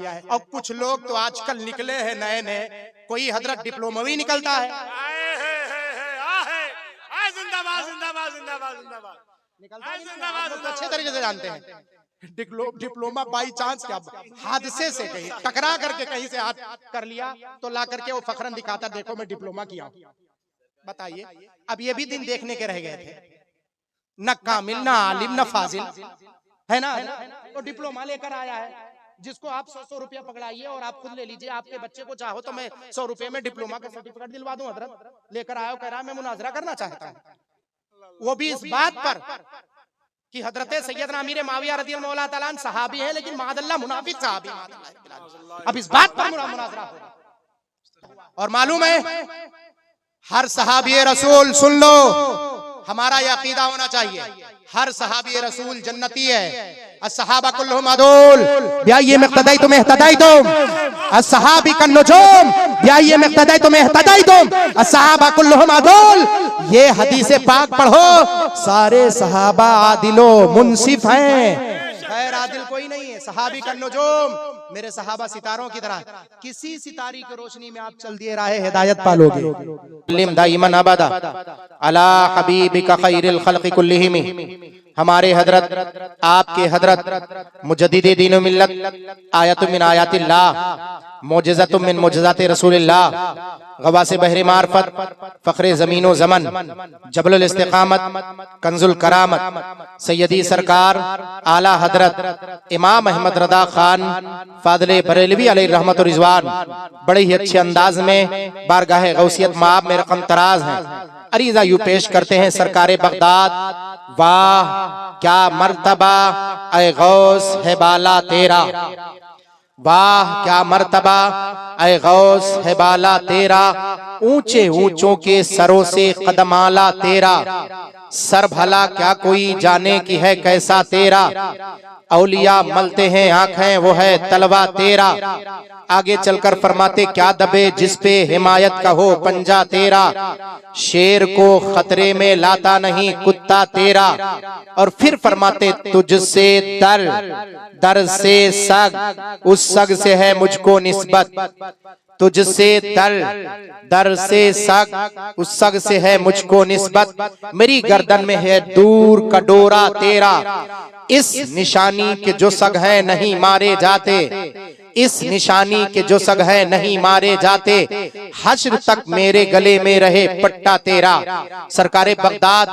है। और कुछ लोग तो आजकल निकले हैं नए नए, कोई हजरत डिप्लोमा भी निकलता है। जिंदाबाद जिंदाबाद जिंदाबाद जिंदाबाद निकलता है, जिंदाबाद तो अच्छे तरीके से जानते हैं। डिप्लोमा बाई चांस क्या हादसे से कहीं टकरा करके कहीं से हाथ कर लिया तो ला करके वो फखरन दिखाता, देखो मैं डिप्लोमा किया हूं। बताइए, अब ये भी दिन देखने के रह गए थे, न कामिल न आलिम न फाजिल, है ना? तो डिप्लोमा लेकर आया है, जिसको आप 100 रुपया पकड़ाइए और आप खुद ले लीजिए। आपके बच्चे को चाहो तो मैं 100 रुपए में डिप्लोमा का सर्टिफिकेट दिलवा दूं। हजरत लेकर आया, कह रहा मैं मुनाजरा करना चाहता हूं, वो भी इस बात पर कि हजरत सैयदना अमीर माविया रज़ियल्लाहु ताला अन्हु सहाबी है, लेकिन मादल्ला मुनाफिक सहाबी। अब इस बात पर मुनाजरा होगा। और मालूम है, हर सहाबी रसूल, सुन लो, हमारा यह अकीदा होना चाहिए, हर सहाबी रसूल जन्नती है। अस्सहाबा कुल्लुहुम अदूल बिअय्यि इक्तदैतुम इह्तदैतुम, अस्सहाबी कन्नुजूम बिअय्यि इक्तदैतुम इह्तदैतुम, अस्सहाबा कुल्लुहुम अदूल। ये हदीस पाक पढ़ो, सारे सहाबा आदिलो मुनसिफ हैं, खैर आदिल कोई नहीं है। सहाबी कन्नुजूम, मेरे सहाबा सितारों की तरह, किसी सितारी की रोशनी में आप चल दिए राहे हिदायत पालोगे। लिम दाइमन अबदा अला हबीबिका खैरिल खल्क़ि कुल्लिहिम, हमारे हजरत, आपके हजरत मुजद्दिदे दीन व मिल्लत, आयतुम मिन आयातिल्लाह, मोजज़तुम मिन मोजज़ाति रसूलिल्लाह, गवासे बहरे मार्फत, फखरे ज़मीनो ज़मन, जबलुल इस्तिक़ामत, कंजुल करामत, सैयदी सरकार आला हजरत इमाम अहमद रदा खान फादले बरेलवी अलैहि रहमत व रिज़वान बड़े ही अच्छे अंदाज में बारगाहे गौसियत माब में रकम तराज हैं, अरीज़ा यूं पेश करते हैं। सरकारे बगदाद, वाह क्या मर्तबा ऐ गौस है बाला तेरा, वाह क्या मर्तबा ऐ गौस है बाला तेरा, ऊंचे ऊंचों के सरों से कदम आला तेरा, सर भला क्या कोई जाने की है कैसा तेरा, औलिया मलते हैं आंखें वो है तलवा तेरा। आगे चलकर फरमाते, क्या दबे जिस पे हिमायत का हो पंजा तेरा, शेर को खतरे में लाता नहीं कुत्ता तेरा। और फिर फरमाते, तुझसे दर दर से सग, उस सग से है मुझको निस्बत, तुझसे दर दर से सग, उस सग से है मुझको निस्बत, मेरी गर्दन में है दूर का डोरा तेरा, इस निशानी के जो सग है नहीं मारे जाते, इस निशानी के जो सग है नहीं मारे जाते, हश्र तक मेरे गले में रहे पट्टा तेरा। सरकारे बगदाद,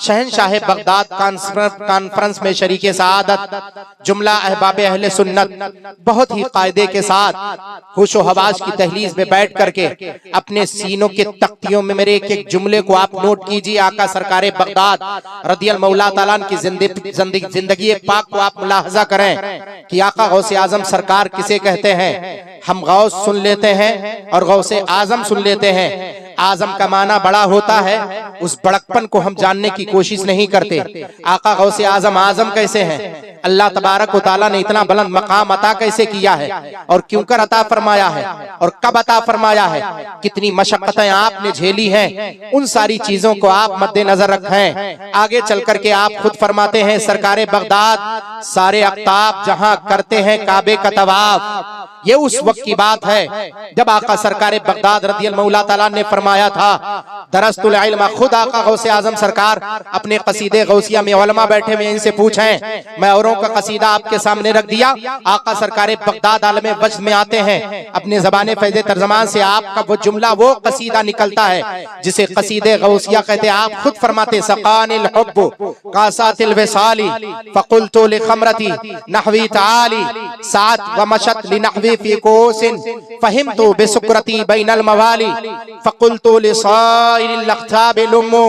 शहनशाह बगदाद कॉन्फ्रेंस में शरीके सआदत, जुमला अहबाब अहले सुन्नत बहुत ही कायदे के साथ होशो हवास की दहलीज में बैठ करके अपने सीनों के तख्तियों में मेरे एक एक जुमले को आप नोट कीजिए। आका सरकारे बगदाद रज़ियल्लाहु मौला ताला की जिंदगी पाक को आप मुलाहजा करें कि आका गौसे आजम सरकार किसे कहते हैं। हम गौस सुन लेते हैं और गौसे आजम सुन लेते हैं। आजम का माना बड़ा होता है, उस बड़कपन को हम जानने की कोशिश नहीं करते। आका गौसे आजम आजम कैसे हैं, अल्लाह तबारक व तआला ने इतना बुलंद मकाम अता कैसे किया है और क्यों कर अता फरमाया है और कब अता फरमाया है, कितनी मशक्कतें आपने झेली हैं, उन सारी चीजों को आप मद्देनजर रखें। आगे चल करके आप खुद फरमाते हैं, सरकारे बगदाद सारे अख्ताब जहां करते हैं काबे का तवाफ, ये उस वक्त की बात है जब आका सरकारे बगदाद रज़ियल्लाहु मौला ताला ने फरमाया था, दरस्तुल इल्म, खुद आका गौसे आजम सरकार अपने कसीदे गौसिया में उलमा बैठे हुए इनसे पूछें, मैं औरों का कसीदा आपके सामने रख दिया। आका सरकारे बगदाद आलमे वज्द में आते हैं, अपने ज़बाने फैज़े तर्जमान से आपका वो जुमला, वो कसीदा निकलता है जिसे कसीदे गौसिया कहते हैं। आप खुद फरमाते, सक़ानिल हुब्बु कासातिल विसाली फ़क़ुल्तु लिखमरती नहवी ताली सात व मशत लिनहवी फी कोसिन फ़हिमतु बिसुक्रती बैनल मवाली फ़क़ुल्तु लिसाइरिल अख्ताब लुम्मु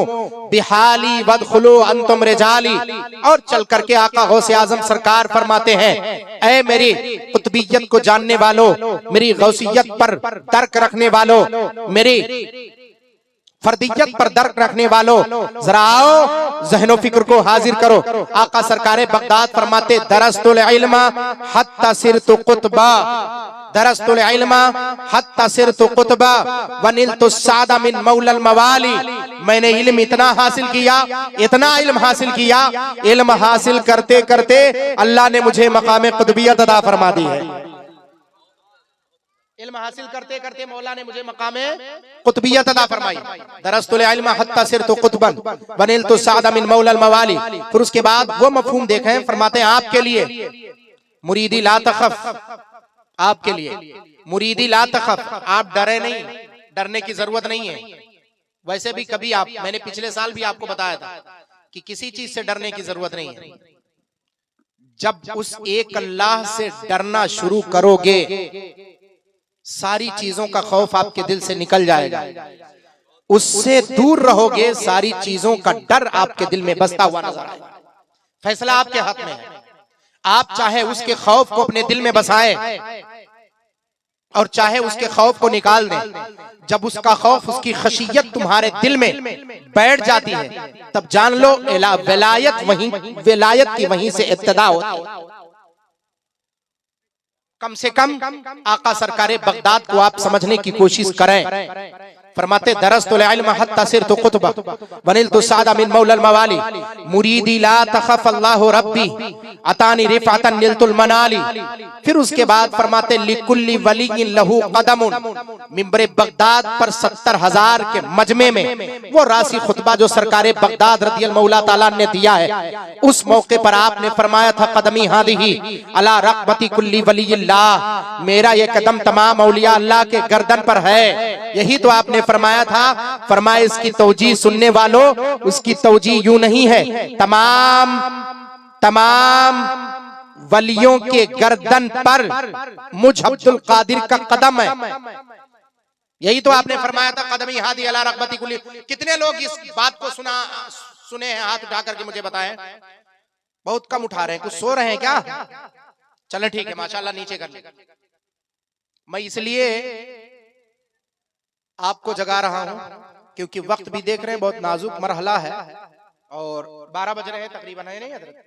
बिहाली वदखुलु अंतुम रिजाली। और चल करके आका गौसे आजम सरकार फरमाते हैं, ऐ मेरी कुतुबियत को जानने वालों, मेरी गौसियत पर तर्क रखने वालों, मेरी फर्दियत पर दर्क रखने वालों, जरा आओ ज़हनो फिक्र को हाजिर करो। आका सरकारे बगदाद फरमाते, दरस्तुल इल्मा हत्ता सिरतु कुतबा, दरस्तुल इल्मा हत्ता सिरतु कुतबा वनिलतु सादा मिन मौलल मवाली, मैंने इल्म इतना हासिल किया, इतना इल्म हासिल किया, इल्म हासिल करते करते अल्लाह ने मुझे मकाम कुतुबियत अता फरमा दी है। इल्म हासिल करते करते मौला ने मुझे मकामे कुतबियत अता फरमाई। दरस्तुल इल्म हत्ता सिरतु कुतबन वनिलतु सादा मिन मौलल मवाली। फिर उसके बाद वो मफहूम देखें, फरमाते हैं आपके लिए मुरीदी ला तखफ, आपके लिए मुरीदी ला तखफ, आप डरे नहीं, डरने की जरूरत नहीं है। वैसे भी कभी आप, मैंने पिछले साल भी आपको बताया था कि किसी चीज से डरने की जरूरत नहीं है। जब उस एक अल्लाह से डरना शुरू करोगे, सारी चीजों का खौफ आपके दिल से निकल जाएगा। उससे दूर रहोगे, सारी चीजों का डर आपके दिल में बसता हुआ नजर आएगा। फैसला आपके हाथ में है। आप चाहे उसके खौफ को अपने दिल में बसाएं और चाहे उसके खौफ को निकाल दें। जब उसका खौफ, उसकी खशियत तुम्हारे दिल में बैठ जाती है, तब जान लो विलायत की वहीं से इब्तिदा होती है। कम से कम आका सरकारे बगदाद को आप समझने की कोशिश करें। फरमाते दरस्तुल इल्म हत्ता सिरतु कुतबा वनिलतु सादा मिन मौलल मवाली मुरीदी ला तखफ अल्लाहु रब्बी अतानी रिफअतन निलतुल मनाली। फिर उसके बाद फरमाते लिकुल्ली वलिय्यिन लहू कदमुन। मिंबर बगदाद पर 70,000 के मजमे में वो रासी खुतबा जो सरकारे बगदाद रदियल्लाहु मौला ताला ने दिया है, उस मौके पर आपने फरमाया था कदमी हादिही अला रक़बती कुल्ली वलिय्यिल्लाह, मेरा ये कदम तमाम औलिया अल्लाह के गर्दन पर है। यही तो आपने फरमाया था। फरमाया इसकी तौजी सुनने वालों, उसकी तौजी यूं नहीं है, तमाम वलियों के गर्दन पर मुझ अब्दुल कादिर का कदम है। यही तो आपने फरमाया था कदमी हादी अला रग़बती कुल्ली। कितने लोग इस बात को सुने हैं? हाथ उठा करके मुझे बताएं। बहुत कम उठा रहे हैं। कुछ सो रहे हैं क्या? चलें ठीक है, माशाल्लाह, नीचे कर ले। मैं इसलिए आपको जगा रहा हूं क्योंकि वक्त भी देख रहे हैं, बहुत नाजुक मरहला है और 12 बज रहे हैं तकरीबन, है नहीं हज़रत?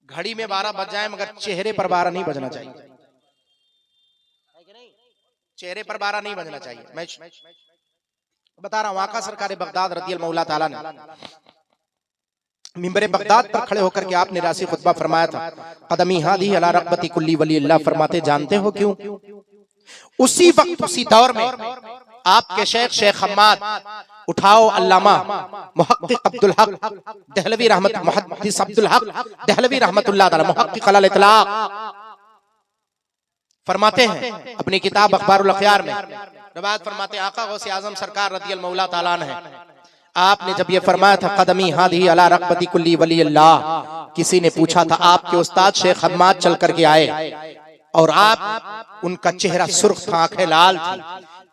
घड़ी में 12 बज जाए मगर चेहरे पर 12 नहीं बजना चाहिए। चेहरे पर 12 नहीं बजना चाहिए। मैं बता रहा हूं, आका सरकार बगदाद रदियल्लाहु मौला ताला ने मिंबर बगदाद पर खड़े होकर के आपने रासी खुतबा फरमाया था कदमी हादी अला रग़बती कुल्ली वलिय्यिल्लाह। फरमाते जानते हो क्यों? उसी वक्त, उसी दौर में आपके शेख हम्माद, उठाओ अल्लामा मुहक्किक अब्दुल हक दहलवी मुहद्दिस अब्दुल हक दहलवी रहमतुल्लाह तआला मुहक्किक अल इतलाक, फरमाते हैं अपनी किताब अखबारुल अखयार में रवायत फरमाते हैं आका गौसे आजम सरकार रदियल्लाहु मौला ताला ने, आपने जब ये फरमाया था कदमी हादी अला रग़बती कुल्ली वलिय्यिल्लाह, किसी ने पूछा था, आपके उस्ताद शेख हम्माद चल करके आए और आप, उनका चेहरा सुर्ख था, आंखें लाल थी।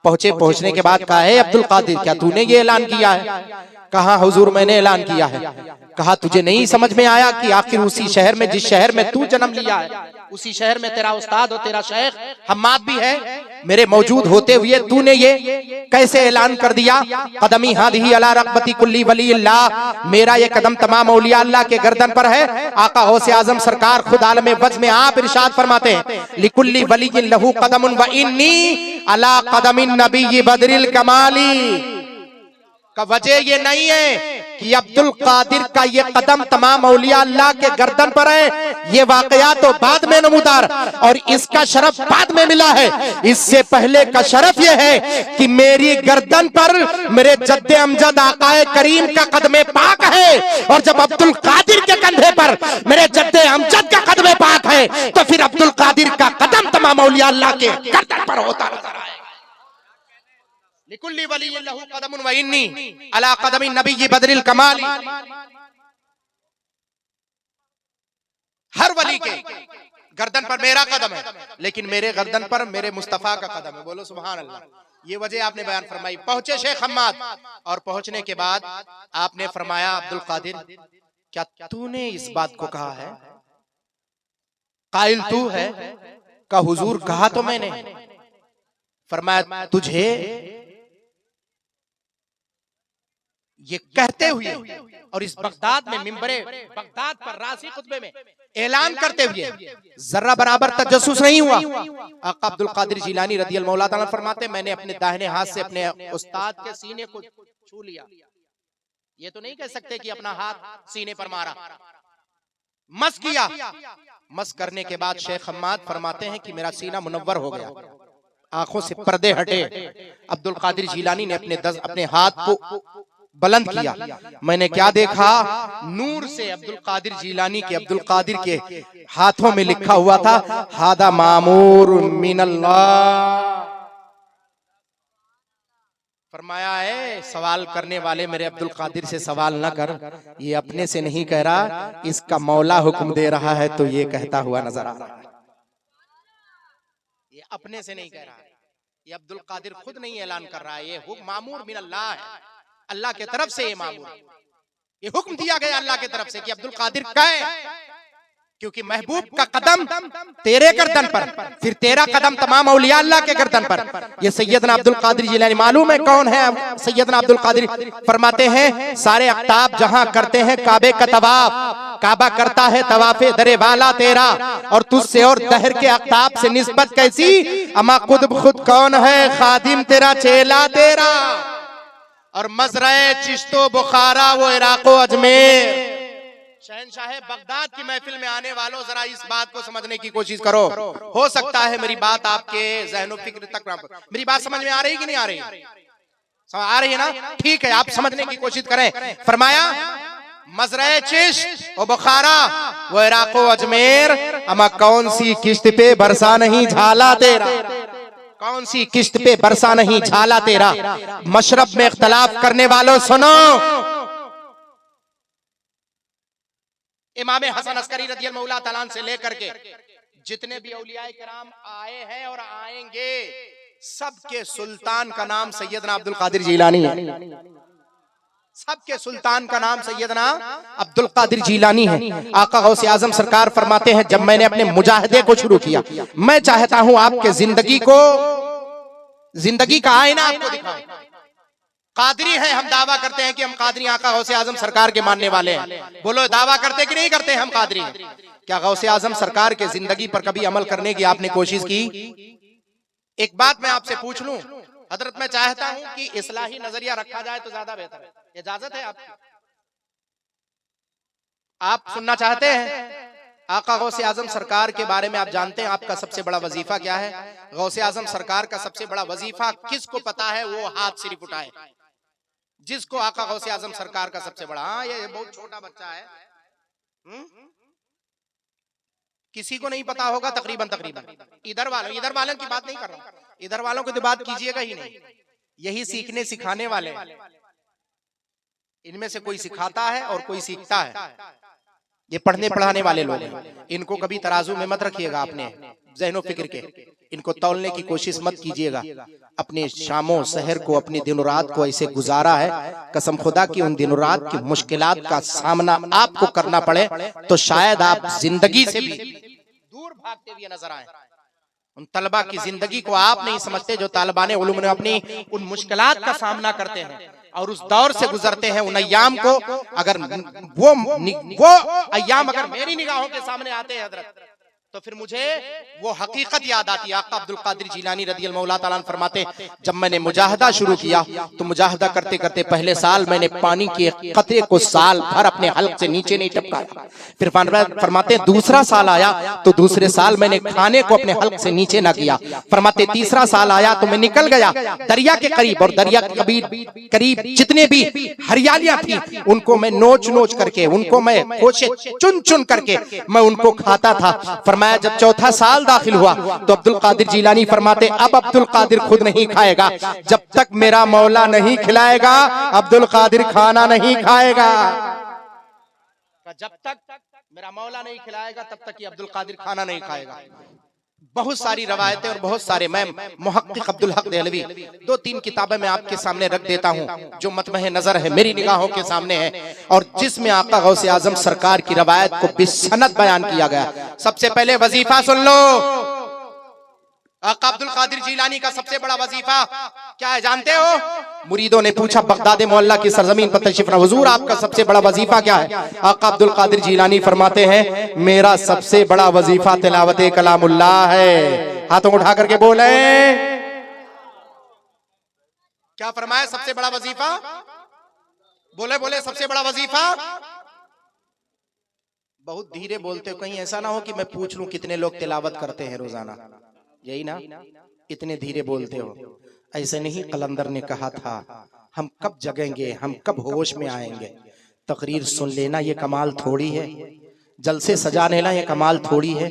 पहुंचने के बाद कहा, है अब्दुल कादिर, क्या तूने ये ऐलान किया है? कहा हुजूर मैंने ऐलान किया है। कहा तुझे नहीं समझ में आया कि आखिर उसी शहर में, जिस शहर में तू जन्म लिया है, उसी शहर में तेरा उस्ताद और तेरा शेख हम्माद भी है, मेरे मौजूद होते हुए तूने ये कैसे ऐलान कर दिया? कदमी हादी अला रग़बती कुल्ली वलिय्यिल्लाह, मेरा ये कदम तमाम औलिया अल्लाह के गर्दन पर है। आका गौसे आजम सरकार खुद आलम वज़ में आप इरशाद फरमाते हैं लिकुल्ली वलिय्यिन लहू कदमुन व इन्नी अला कदमिन नबी बदरिल कमाली। का वजह ये नहीं है कि अब्दुल कादिर का ये कदम तमाम औलिया अल्लाह के गर्दन पर है, ये वाकया तो बाद में नमूदार और इसका शरफ बाद में मिला है। इससे पहले का शरफ ये है कि मेरी गर्दन पर मेरे जद्दे अमजद आकाए करीम का कदमे पाक है, और जब अब्दुल कादिर के कंधे पर मेरे जद्दे अमजद का कदमे पाक है, तो फिर अब्दुल कादिर का कदम तमाम औलिया अल्लाह के गर्दन पर होता नजर आएगा। लिकुल्ली वलिय्यिन लहू कदमुन व इन्नी अला कदमी नबी बदरिल कमाली। हर वली के गर्दन पर मेरा कदम है, लेकिन मेरे गर्दन पर मेरे मुस्तफा का कदम है। बोलो सुभान अल्लाह। ये वजह आपने बयान फरमाई। पहुंचे शेख हम्माद और पहुंचने के बाद आपने फरमाया अब्दुल कादिर, क्या तूने इस बात को कहा है? कायल तू है? का हुजूर कहा तो मैंने। फरमाया तुझे ये कहते हुए और इस बगदाद में मिंबरे बगदाद पर रासी खुतबे में ऐलान करते हुए जर्रा बराबर तजस्सुस नहीं हुआ। आका अब्दुल कादिर जिलानी रदियल्लाहु मौला ताला फरमाते, मैंने अपने दाहिने हाथ से अपने उस्ताद के सीने को छू लिया। ये तो नहीं कह सकते कि अपना हाथ सीने पर मारा, मस किया। मस करने के बाद शेख हम्माद फरमाते हैं कि मेरा सीना मुनव्वर हो गया। आंखों से पर्दे हटे। अब्दुल कादिर जिलानी ने अपने हाथ को बुलंद किया। मैंने क्या देखा, नूर से अब्दुल कादिर के हाथों में लिखा हुआ था, हादा मामूर मिनल्लाह। फरमाया है, सवाल करने वाले मेरे अब्दुल कादिर से सवाल न कर, ये अपने से नहीं कह रहा, इसका मौला हुक्म दे रहा है तो ये कहता हुआ नजर आ रहा है। ये अपने से नहीं कह रहा है, ये अब्दुल कादिर खुद नहीं ऐलान कर रहा है, ये हुक्म मामूर मिन अल्लाह है, अल्लाह के तरफ से ये मामूर, ये हुक्म दिया गया अल्लाह के तरफ से कि अब्दुल कादिर कहे, क्योंकि महबूब का कदम तेरे गर्दन पर, फिर तेरा कदम तमाम औलिया अल्लाह के गर्दन पर। ये सैयदना अब्दुल कादिर जिलानी मालूम है कौन है सैयदना अब्दुल कादिर? फरमाते हैं, सारे अख्ताब जहां करते हैं काबे का तवाफ, काबा करता है तवाफे दरे वाला तेरा, और तुझसे और दहर के अख्ताब से निस्बत कैसी? अमा खुद कौन है खादिम तेरा, चेला तेरा। और मजराए चिश्तो बुखारा वो इराको अजमेर। शहनशाह बगदाद की महफिल में आने वालों, जरा इस बात को समझने की कोशिश करो। हो सकता है मेरी बात आपके ज़हनो फिक्र तक ना, मेरी बात समझ में आ रही कि नहीं आ रही? आ रही है ना? ठीक है, आप समझने की कोशिश करें। फरमाया, मजराए चिश्त और बुखारा वो इराको अजमेर, अमा कौन सी किश्त पे बरसा नहीं झाला तेरा, कौन सी किश्त पे बरसा नहीं झाला तेरा। मशरब में इख्तलाफ करने वालों सुनो, इमाम हसन अस्करी रज़ियल्लाहु ताला से लेकर के जितने भी औलियाए किराम आए हैं और आएंगे, सबके सुल्तान का नाम सैयदना अब्दुल कादिर जिलानी है। सबके सुल्तान का नाम सैयदना अब्दुल कादिर जिलानी है। आका गौसे आजम सरकार फरमाते हैं, जब मैंने अपने मुजाहिदे को शुरू किया, मैं चाहता हूं आपके जिंदगी का आईना आपको दिखाऊं। कादरी हैं, हम दावा करते हैं कि हम कादरी आका गौसे आजम सरकार के मानने वाले हैं। बोलो, दावा करते कि नहीं करते हम कादरी हैं? क्या गौसे आजम सरकार के जिंदगी पर कभी अमल करने की आपने कोशिश की? एक बात मैं आपसे पूछ लूं हजरत, मैं चाहता हूं कि इस्लाही नजरिया रखा जाए तो ज्यादा बेहतर है। इजाजत है आपकी? आप सुनना चाहते हैं? आका गौसे आजम सरकार के बारे में आप जानते हैं आपका सबसे बड़ा वजीफा क्या है? गौसे आजम सरकार का सबसे बड़ा वजीफा किसको पता है वो हाथ सिर्फ उठाए। जिसको आका गौसे आजम सरकार का सबसे बड़ा, हाँ ये बहुत छोटा बच्चा है, किसी को नहीं पता होगा तकरीबन। इधर वालों की बात नहीं कर रहा, इधर वालों की तो बात कीजिएगा ही नहीं। यही सीखने सिखाने वाले, इनमें से कोई सिखाता है और कोई सीखता है। ये पढ़ने पढ़ाने वाले लोग हैं, इनको कभी तराजू में मत रखिएगा अपने ज़हनो फिक्र के, इनको तौलने की कोशिश मत कीजिएगा। अपने शामों सहर को, अपनी दिन रात को ऐसे गुजारा है, कसम खुदा की उन दिन रात की मुश्किलात का सामना आपको करना पड़े तो शायद आप जिंदगी से भी दूर भागते हुए नजर आए। उन तलबा की जिंदगी को आप नहीं समझते जो तालिबान उलूम ने अपनी उन मुश्किलात का सामना करते हैं और उस दौर से गुजरते हैं। उन अय्याम को अगर वो अय्याम अगर मेरी निगाहों के सामने आते हैं हजरत, तो फिर मुझे वो हकीकत याद आती है। आका अब्दुल कादिर जिलानी रज़ियल्लाहु ताला अन्हु फरमाते, जब मैंने मुजाहिदा शुरू किया तो मुजाहिदा करते करते पहले साल मैंने पानी के कतरे को साल भर अपने हल्क से नीचे नहीं टपकाया। फिर फरमाते दूसरा साल आया तो दूसरे साल मैंने खाने को अपने हल्क से नीचे ना किया। फरमाते तीसरा साल आया तो मैं निकल गया दरिया के करीब, और दरिया के करीब जितने भी हरियालियां थी उनको मैं नोच करके, उनको मैं खोशे चुन करके मैं उनको खाता था। फरमाया जब चौथा साल दाखिल हुआ तो अब्दुल कादिर जिलानी फरमाते, अब अब्दुल कादिर खुद नहीं खाएगा, जब तक मेरा मौला नहीं खिलाएगा अब्दुल कादिर खाना नहीं खाएगा। जब तक मेरा मौला नहीं खिलाएगा तब तक ये अब्दुल कादिर खाना नहीं खाएगा। बहुत सारी रवायतें और बहुत सारे, मैं मुहक्किक अब्दुल हक देहलवी 2-3 किताबें मैं आपके सामने रख देता हूं जो मतमहे नजर है, मेरी निगाहों के सामने है, और जिसमें आका गौसे आजम सरकार की रवायत को बिसनद बयान किया गया। सबसे पहले वजीफा सुन लो। आका अब्दुल कादिर जिलानी का सबसे बड़ा वजीफा क्या है जानते हो? मुरीदों ने पूछा बगदाद मोहल्ला की सरजमीन पर तशरीफ रखना, हुजूर आपका सबसे बड़ा वजीफा क्या है? आका अब्दुल कादिर जिलानी फरमाते हैं, मेरा सबसे बड़ा वजीफा तिलावत कलामुल्लाह है। हाथों उठा करके बोले, क्या फरमाया? सबसे बड़ा वजीफा, बोले सबसे बड़ा वजीफा। बहुत धीरे बोलते हो, कहीं ऐसा ना हो कि मैं पूछ लूं कितने लोग तिलावत करते हैं रोजाना। यही ना, इतने धीरे बोलते हो। ऐसे नहीं कलंदर ने कहा था, हम कब जगेंगे, हम कब होश में आएंगे। तकरीर सुन लेना ये कमाल थोड़ी है, जलसे सजा लेना ये कमाल थोड़ी है।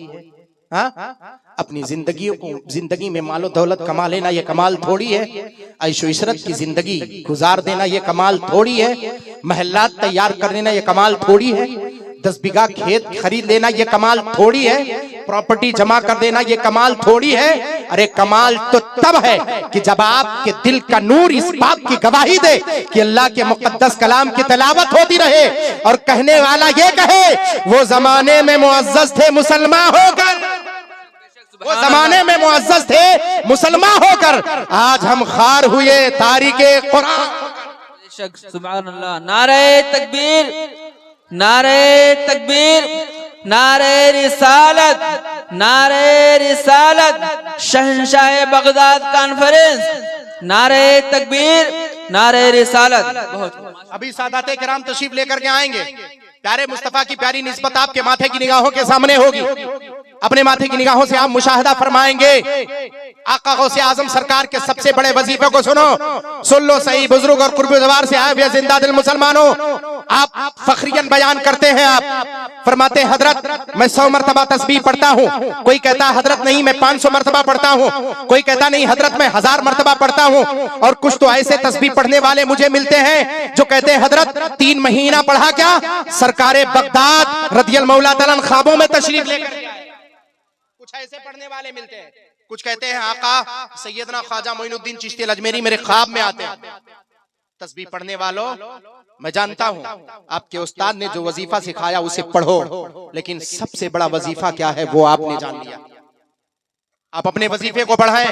हाँ, अपनी जिंदगी में मालो दौलत कमा लेना ये कमाल थोड़ी है। ऐशो इशरत की जिंदगी गुजार देना ये कमाल थोड़ी है। महल्लात तैयार कर लेना ये कमाल थोड़ी है। 10 बीघा खेत खरीद लेना ये कमाल थोड़ी है। प्रॉपर्टी जमा कर देना ये कमाल थोड़ी है। अरे कमाल तो तब है कि जब आपके दिल का नूर इस बात की गवाही दे कि अल्लाह के मुकद्दस कलाम की तिलावत होती रहे और कहने वाला ये कहे, वो जमाने में मुअज़्ज़ज़ थे मुसलमान होकर, वो जमाने में मुअज़्ज़ज़ थे मुसलमान होकर, आज हम खार हुए तारीके कुरान। सुभान अल्लाह। नारे तकबीर, नारे तकबीर, नारे रिसालत, नारे रिसालत, शहंशाह बगदाद कॉन्फ्रेंस, नारे तकबीर, नारे रिसालत। बहुत अभी सादाते किराम तशरीफ लेकर के आएंगे। प्यारे मुस्तफा की प्यारी निस्बत आपके माथे की निगाहों के सामने होगी। अपने माथे की निगाहों से आप मुशाहिदा फरमाएंगे। आका गौसे आजम सरकार के सबसे बड़े वजीफे को सुनो, सुन लो सही बुजुर्ग और कुर्ब ज़बार से आए हुए जिंदा दिल मुसलमानों। आप फखरियन बयान करते हैं, आप फरमाते हैं हजरत मैं 100 मरतबा तस्बीह पढ़ता हूँ। कोई कहता है हजरत नहीं मैं 500 मरतबा पढ़ता हूँ। कोई कहता नहीं हजरत मैं 1000 मरतबा पढ़ता हूँ। और कुछ तो ऐसे तस्बीह पढ़ने वाले मुझे मिलते हैं जो कहते हैं हजरत 3 महीना पढ़ा क्या। सरकारे बगदाद रदियल्लाहु मौला तआला ख्वाबों में तशरीफ लेकर कुछ ऐसे पढ़ने वाले मिलते हैं। कुछ कहते हैं आका सैयदना ख्वाजा मोइनुद्दीन चिश्ती अजमेरी मेरे ख्वाब में आते हैं। तस्बीह पढ़ने वालों, मैं जानता हूं आपके उस्ताद ने जो वजीफा सिखाया उसे पढ़ो, लेकिन सबसे बड़ा वजीफा क्या है वो आपने जान लिया। आप अपने वजीफे को पढ़ाएं,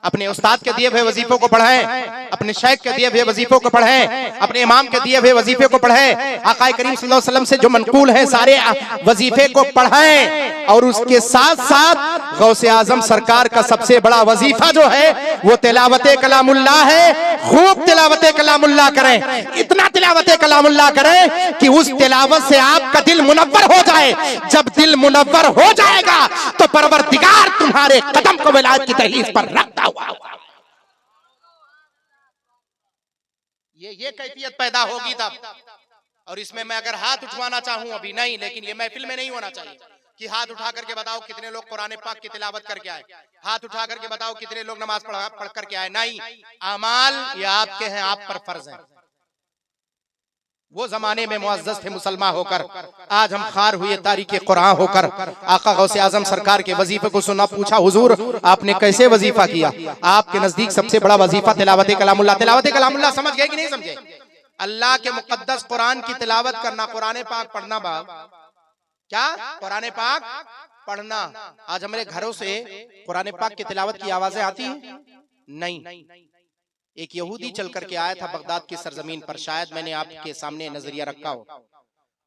अपने उस्ताद के दिए हुए वजीफों को पढ़ें, अपने शेख के दिए हुए वजीफों को पढ़ें, अपने इमाम के दिए हुए वजीफे को पढ़ें। आका करीम सल्लल्लाहु अलैहि वसल्लम से जो मनकूल है सारे वजीफे को पढ़ें। और उसके साथ साथ गौसे आजम सरकार का सबसे बड़ा वजीफा जो है वो तिलावते कलामुल्लाह है। खूब तिलावते कलामुल्लाह करें, इतना तिलावते कलामुल्लाह करें कि उस तिलावत से आपका दिल मुनव्वर हो जाए। जब दिल मुनव्वर हो जाएगा तो परवरदिगार तुम्हारे कदम को विलायत की दहलीज पर रखता हुआ ये कैफियत पैदा होगी तब। और इसमें मैं अगर हाथ उठवाना चाहूं अभी नहीं, लेकिन ये महफिल में नहीं होना चाहिए कि हाथ उठा करके बताओ कितने लोग कुरान पाक की तिलावत करके आए, हाथ उठा करके बताओ कितने लोग नमाज पढ़ करके आए। नहीं, अमाल ये आपके हैं, आप पर फर्ज है। वो जमाने में मुअज़्ज़ज़ थे मुसलमान होकर, आज हम खार हुए तारीके कुरान होकर। आका गौसे आजम सरकार के वजीफे को सुना, पूछा हुजूर आपने कैसे वजीफा किया। आपके नजदीक सबसे बड़ा वजीफा तिलावते कलामुल्लाह। तिलावते कलामुल्लाह समझ गए कि नहीं समझे। अल्लाह के मुकद्दस कुरान की तिलावत करना, कुरान पाक पढ़ना। बाप क्या कुरान पाक पढ़ना। आज हमारे घरों से कुरान पाक की तिलावत की आवाजें आती हैं? नहीं। एक यहूदी चल करके आया था बगदाद की सरजमीन पर, शायद मैंने आपके सामने नजरिया रखा हो।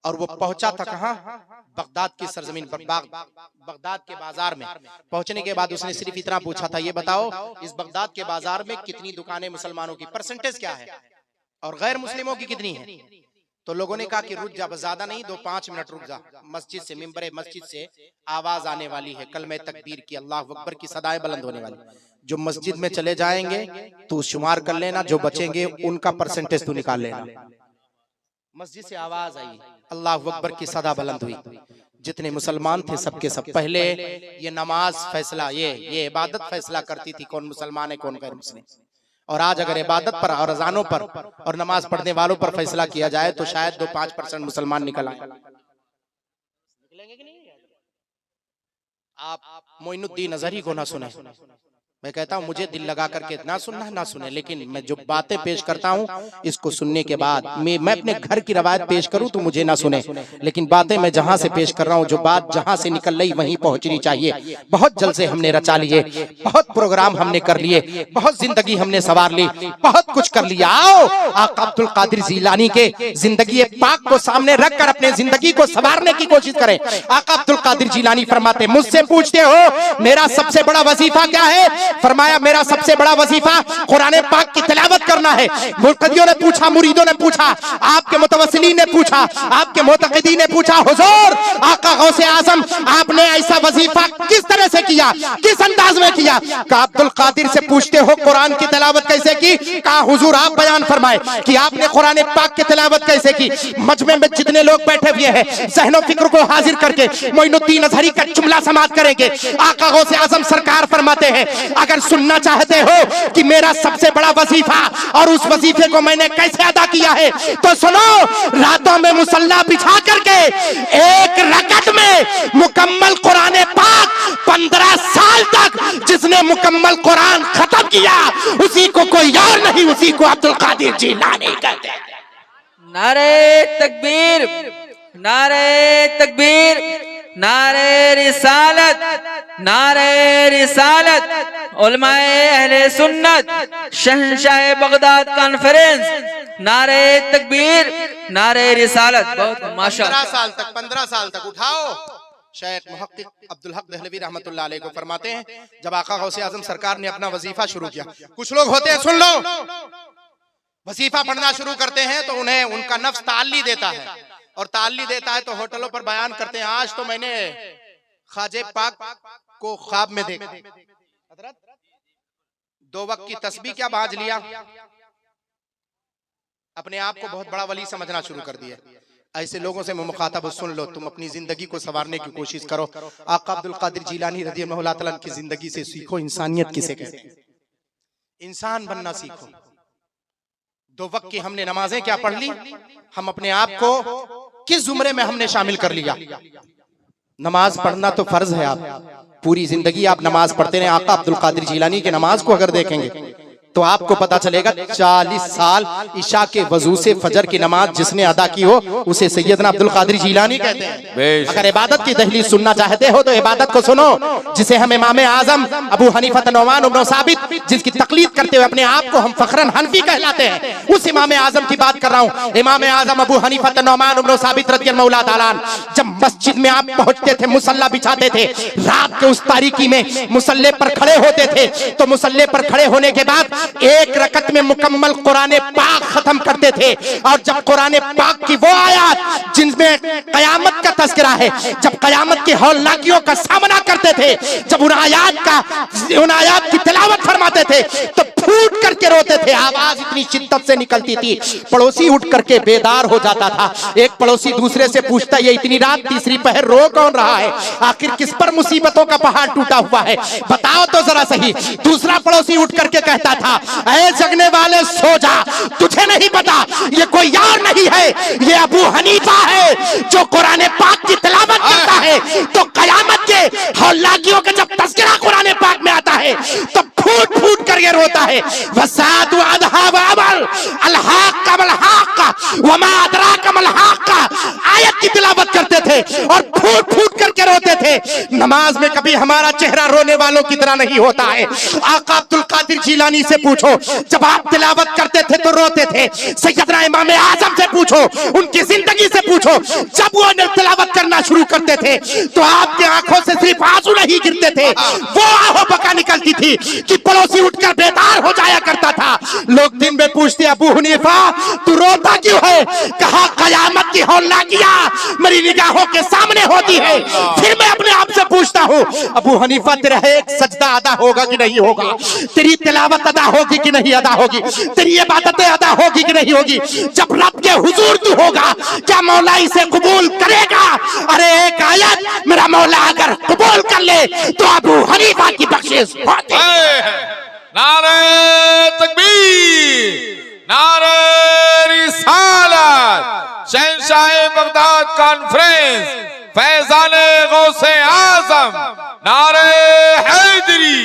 और वो पहुंचा था कहाँ? बगदाद की सरजमीन पर, बगदाद के बाजार में। पहुंचने के बाद उसने सिर्फ इतना पूछा था, ये बताओ इस बगदाद के बाजार में कितनी दुकानें मुसलमानों की, परसेंटेज क्या है, और गैर मुस्लिमों की कितनी है। तो लोगों ने कहा कि रुक जा, ज्यादा नहीं 2-5 मिनट रुक जा। मस्जिद से, मिंबरे मस्जिद से आवाज आने वाली है, कलमे तकबीर की, अल्लाह अकबर की सदाएं बुलंद होने वाली। जो मस्जिद में चले जाएंगे तू शुमार कर लेना, जो बचेंगे उनका परसेंटेज तू निकाल लेना। मस्जिद से आवाज आई, अल्लाह अकबर की सदा बुलंद हुई। जितने मुसलमान थे सबके सब पहले ये नमाज फैसला, ये इबादत फैसला करती थी कौन मुसलमान है कौन गैर मुस्लिम। और आज अगर इबादत पर और अजानों पर और नमाज पढ़ने वालों पर फैसला किया जाए तो शायद 2-5% मुसलमान निकल आए। निकलेंगे कि नहीं? आप मोइनुद्दीन अजहरी को ना सुने। मैं कहता हूँ मुझे दिल लगा करके ना सुनना ना सुने, लेकिन मैं जो बातें पेश करता हूँ इसको सुनने के बाद मैं अपने घर की रवायत पेश करूँ तो मुझे ना सुने, लेकिन बातें मैं जहाँ से पेश कर रहा हूँ, जो बात जहाँ से निकल रही वहीं पहुँचनी चाहिए। बहुत जलसे हमने रचा लिए, बहुत प्रोग्राम हमने कर लिए, बहुत जिंदगी हमने सवार ली, बहुत कुछ कर लिया। आओ आका अब्दुल कादिर जिलानी के जिंदगी पाक को सामने रखकर अपने जिंदगी को संवारने की कोशिश करें। आका अब्दुल कादिर जिलानी फरमाते, मुझसे पूछते हो मेरा सबसे बड़ा वजीफा क्या है? फरमाया मेरा सबसे बड़ा वजीफा कुरान पाक की तिलावत करना है। मुर्तदियों ने पूछा, मुरीदों ने पूछा, आपके मुतवस्सिलीन ने पूछा, आपके मुतक़िदीन ने पूछा, हुजूर आका गौसे आजम आपने ऐसा वजीफा किस तरह से किया, किस अंदाज में किया? कहा अब्दुल कादिर से पूछते हो कुरान की तिलावत कैसे की? कहा हुजूर आप बयान फरमाए कि आपने कुरान पाक की तिलावत कैसे की। मजमे में जितने लोग बैठे हुए हैं ज़हनो फिक्र को हाजिर करके मोइनुद्दीन अज़हरी का जुमला समाअत करेंगे। आका गौसे आजम सरकार फरमाते हैं अगर सुनना चाहते हो कि मेरा सबसे बड़ा वजीफा और उस वजीफे को मैंने कैसे अदा किया है तो सुनो, रातों में मुसल्ला बिछा करके एक रकत में मुकम्मल कुरान पाक 15 साल तक जिसने मुकम्मल कुरान खत्म किया उसी को कोई और नहीं, उसी को अब्दुल कादिर जिलानी कहते हैं। नारे तकबीर, नारे तकबीर, नारे रिसालत, नारे रिसालत, उलमाए अहले सुन्नत, शहंशाह बगदाद कॉन्फ्रेंस, नारे तकबीर, नारे रिसालत। बहुत माशाअल्लाह। 15 साल तक उठाओ। शेख मुहक्किक अब्दुल हक दहलवी रहमतुल्लाह अलैह को फरमाते हैं जब आका गौसे आजम सरकार ने अपना वजीफा शुरू किया, कुछ लोग होते हैं, सुन लो, वजीफा पढ़ना शुरू करते हैं तो उन्हें उनका नफ्स ताल्ली देता है, और ताल्ली देता है तो होटलों पर बयान करते हैं आज तो मैंने ख्वाजे पाक को ख्वाब में देखा, हजरत 2 वक्त की तस्बीह क्या बांध लिया, अपने आप को बहुत बड़ा वली समझना शुरू कर दिया। ऐसे लोगों से मुखातब, सुन लो, तुम अपनी जिंदगी को संवारने की कोशिश करो। आका अब्दुल कादिर जिलानी रज़ियल्लाहु तआला अन्हु की जिंदगी से सीखो इंसानियत किसे कहते हैं, इंसान बनना सीखो। 2 वक्त की हमने नमाजें क्या पढ़ ली, हम अपने आप को किस जुमरे में हमने शामिल कर लिया। नमाज पढ़ना तो फर्ज है, आप पूरी जिंदगी आप नमाज पढ़ते रहे। आका अब्दुल कादिर जिलानी की नमाज को अगर देखेंगे तो आपको पता चलेगा 40 साल इशा के वजू से फजर की नमाज जिसने अदा की हो उसे सैयदना अब्दुल कादिर जिलानी कहते हैं। अगर इबादत की दहलीज सुनना चाहते हो तो इबादत को सुनो जिसे हम इमाम आजम अबू हनीफा नौमान इब्न साबित जिसकी तकलीद करते हुए अपने आप को हम फखरन हनफी कहलाते हैं, उस इमाम आजम की बात कर रहा हूँ। इमाम आजम अबू हनीफा नौमान इब्न साबित रज़ियल्लाहु तआला अन्हु जब मस्जिद में आप पहुंचते थे, मुसल्ला बिछाते थे, रात के उस तारीकी में मुसल्ले पर खड़े होते थे तो मुसल्ले पर खड़े होने के बाद एक रकत में मुकम्मल कुरान पाक खत्म करते थे। और जब कुरान पाक की वो आयत जिनमें कयामत का तज़किरा है, जब कयामत की हौलनाकियों का सामना करते थे, जब उन आयत की तिलावत फरमाते थे तो फूट करके रोते थे, आवाज इतनी शिद्दत से निकलती थी पड़ोसी उठ करके बेदार हो जाता था। एक पड़ोसी दूसरे से पूछता, ये इतनी रात तीसरी पहर रो कौन रहा है, आखिर किस पर मुसीबतों का पहाड़ टूटा हुआ है, बताओ तो जरा सही। दूसरा पड़ोसी उठ करके कहता था, ऐ जगने वाले सो जा, तुझे नहीं पता ये कोई यार नहीं है, ये अबू हनीफा है जो कुरान पाक की तिलावत करता है। तो कयामत के हौलाकियों का जब तज़किरा कुरान पाक में आता है तो फूट फूट करके रोता है। वसादु अदहा वअमल अलहाक मलहाक वमा अदराक मलहाक, आयत की तिलावत करते थे और फूट फूट करके रोते थे। नमाज में कभी हमारा चेहरा रोने वालों की तरह नहीं होता है। आका अब्दुल कादिर जिलानी से पूछो, जब आप तिलावत करते थे तो रोते थे। सैयदना इमाम आजम से पूछो, उनकी जिंदगी से पूछो, जब वो तिलावत करना शुरू करते थे तो आपकी आंखों से सिर्फ आंसू नहीं गिरते थे, वो आहो बका निकलती थी कि पड़ोसी उठकर बेदार हो जाया करता था। लोग दिन में पूछते, अबू हनीफा तू रोता क्यों है? कहा कयामत की हौलनाकियां मेरी निगाहों के सामने होती है। फिर मैं अपने आप से पूछता हूँ, अबू हनीफा तेरा एक सजदा अदा होगा कि नहीं होगा, तेरी तिलावत अदा होगी कि नहीं अदा होगी, तेरी इबादतें अदा होगी कि नहीं होगी? जब रब के हुजूर तू होगा क्या मौला इसे कबूल करेगा? अरे एक आयत मेरा मौला अगर कबूल कर ले तो अबू हनीफा की बख्शिश होती है। नारे तकबीर, नारे रिसालत, शहंशाह बगदाद कॉन्फ्रेंस, फैजाने गौसे आजम, नारे हैदरी।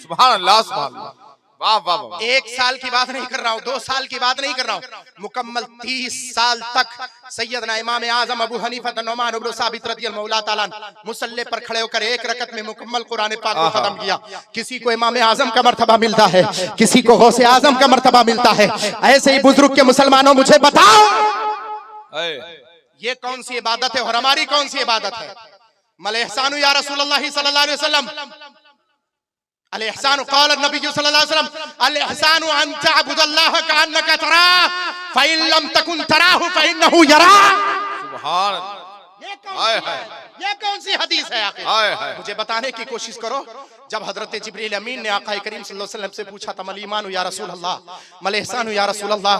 सुभान अल्लाह, सुभान अल्लाह, वाह वाह वाह। 1 साल की बात नहीं कर रहा हूँ, 2 साल की बात नहीं कर रहा हूँ, मुकम्मल 30 साल तक सैयदना इमाम आजम अबू हनीफा नौमान इब्न साबित रज़ियल्लाहु तआला अन्हु मुसल्ले पर खड़े होकर एक रकत में मुकम्मल कुरान पाक को खत्म किया। किसी को इमाम आजम का मर्तबा मिलता है, किसी को गौसे आजम का मर्तबा मिलता है। ऐसे ही बुजुर्ग के मुसलमानों मुझे बताओ ये कौन सी इबादत है और हमारी कौन सी इबादत है? मल एहसानु या रसूलुल्लाह सल्लल्लाहु अलैहि वसल्लम, अल इहसान क़ाल नबी सल्लल्लाहु अलैहि वसल्लम अल इहसान अन तअबुदल्लाह कअन्नका तराह फ़इन लम तकुन तराहु फ़इन्नहु यराक। सुभान अल्लाह। ये कौन सी हदीस है आखिर? हाय हाय। मुझे बताने की कोशिश करो। जब हजरत जिब्रील अमीन ने आका करीम सल्लल्लाहु अलैहि वसल्लम से पूछा था, मल ईमान या रसूल अल्लाह, मल इहसान या रसूल अल्लाह,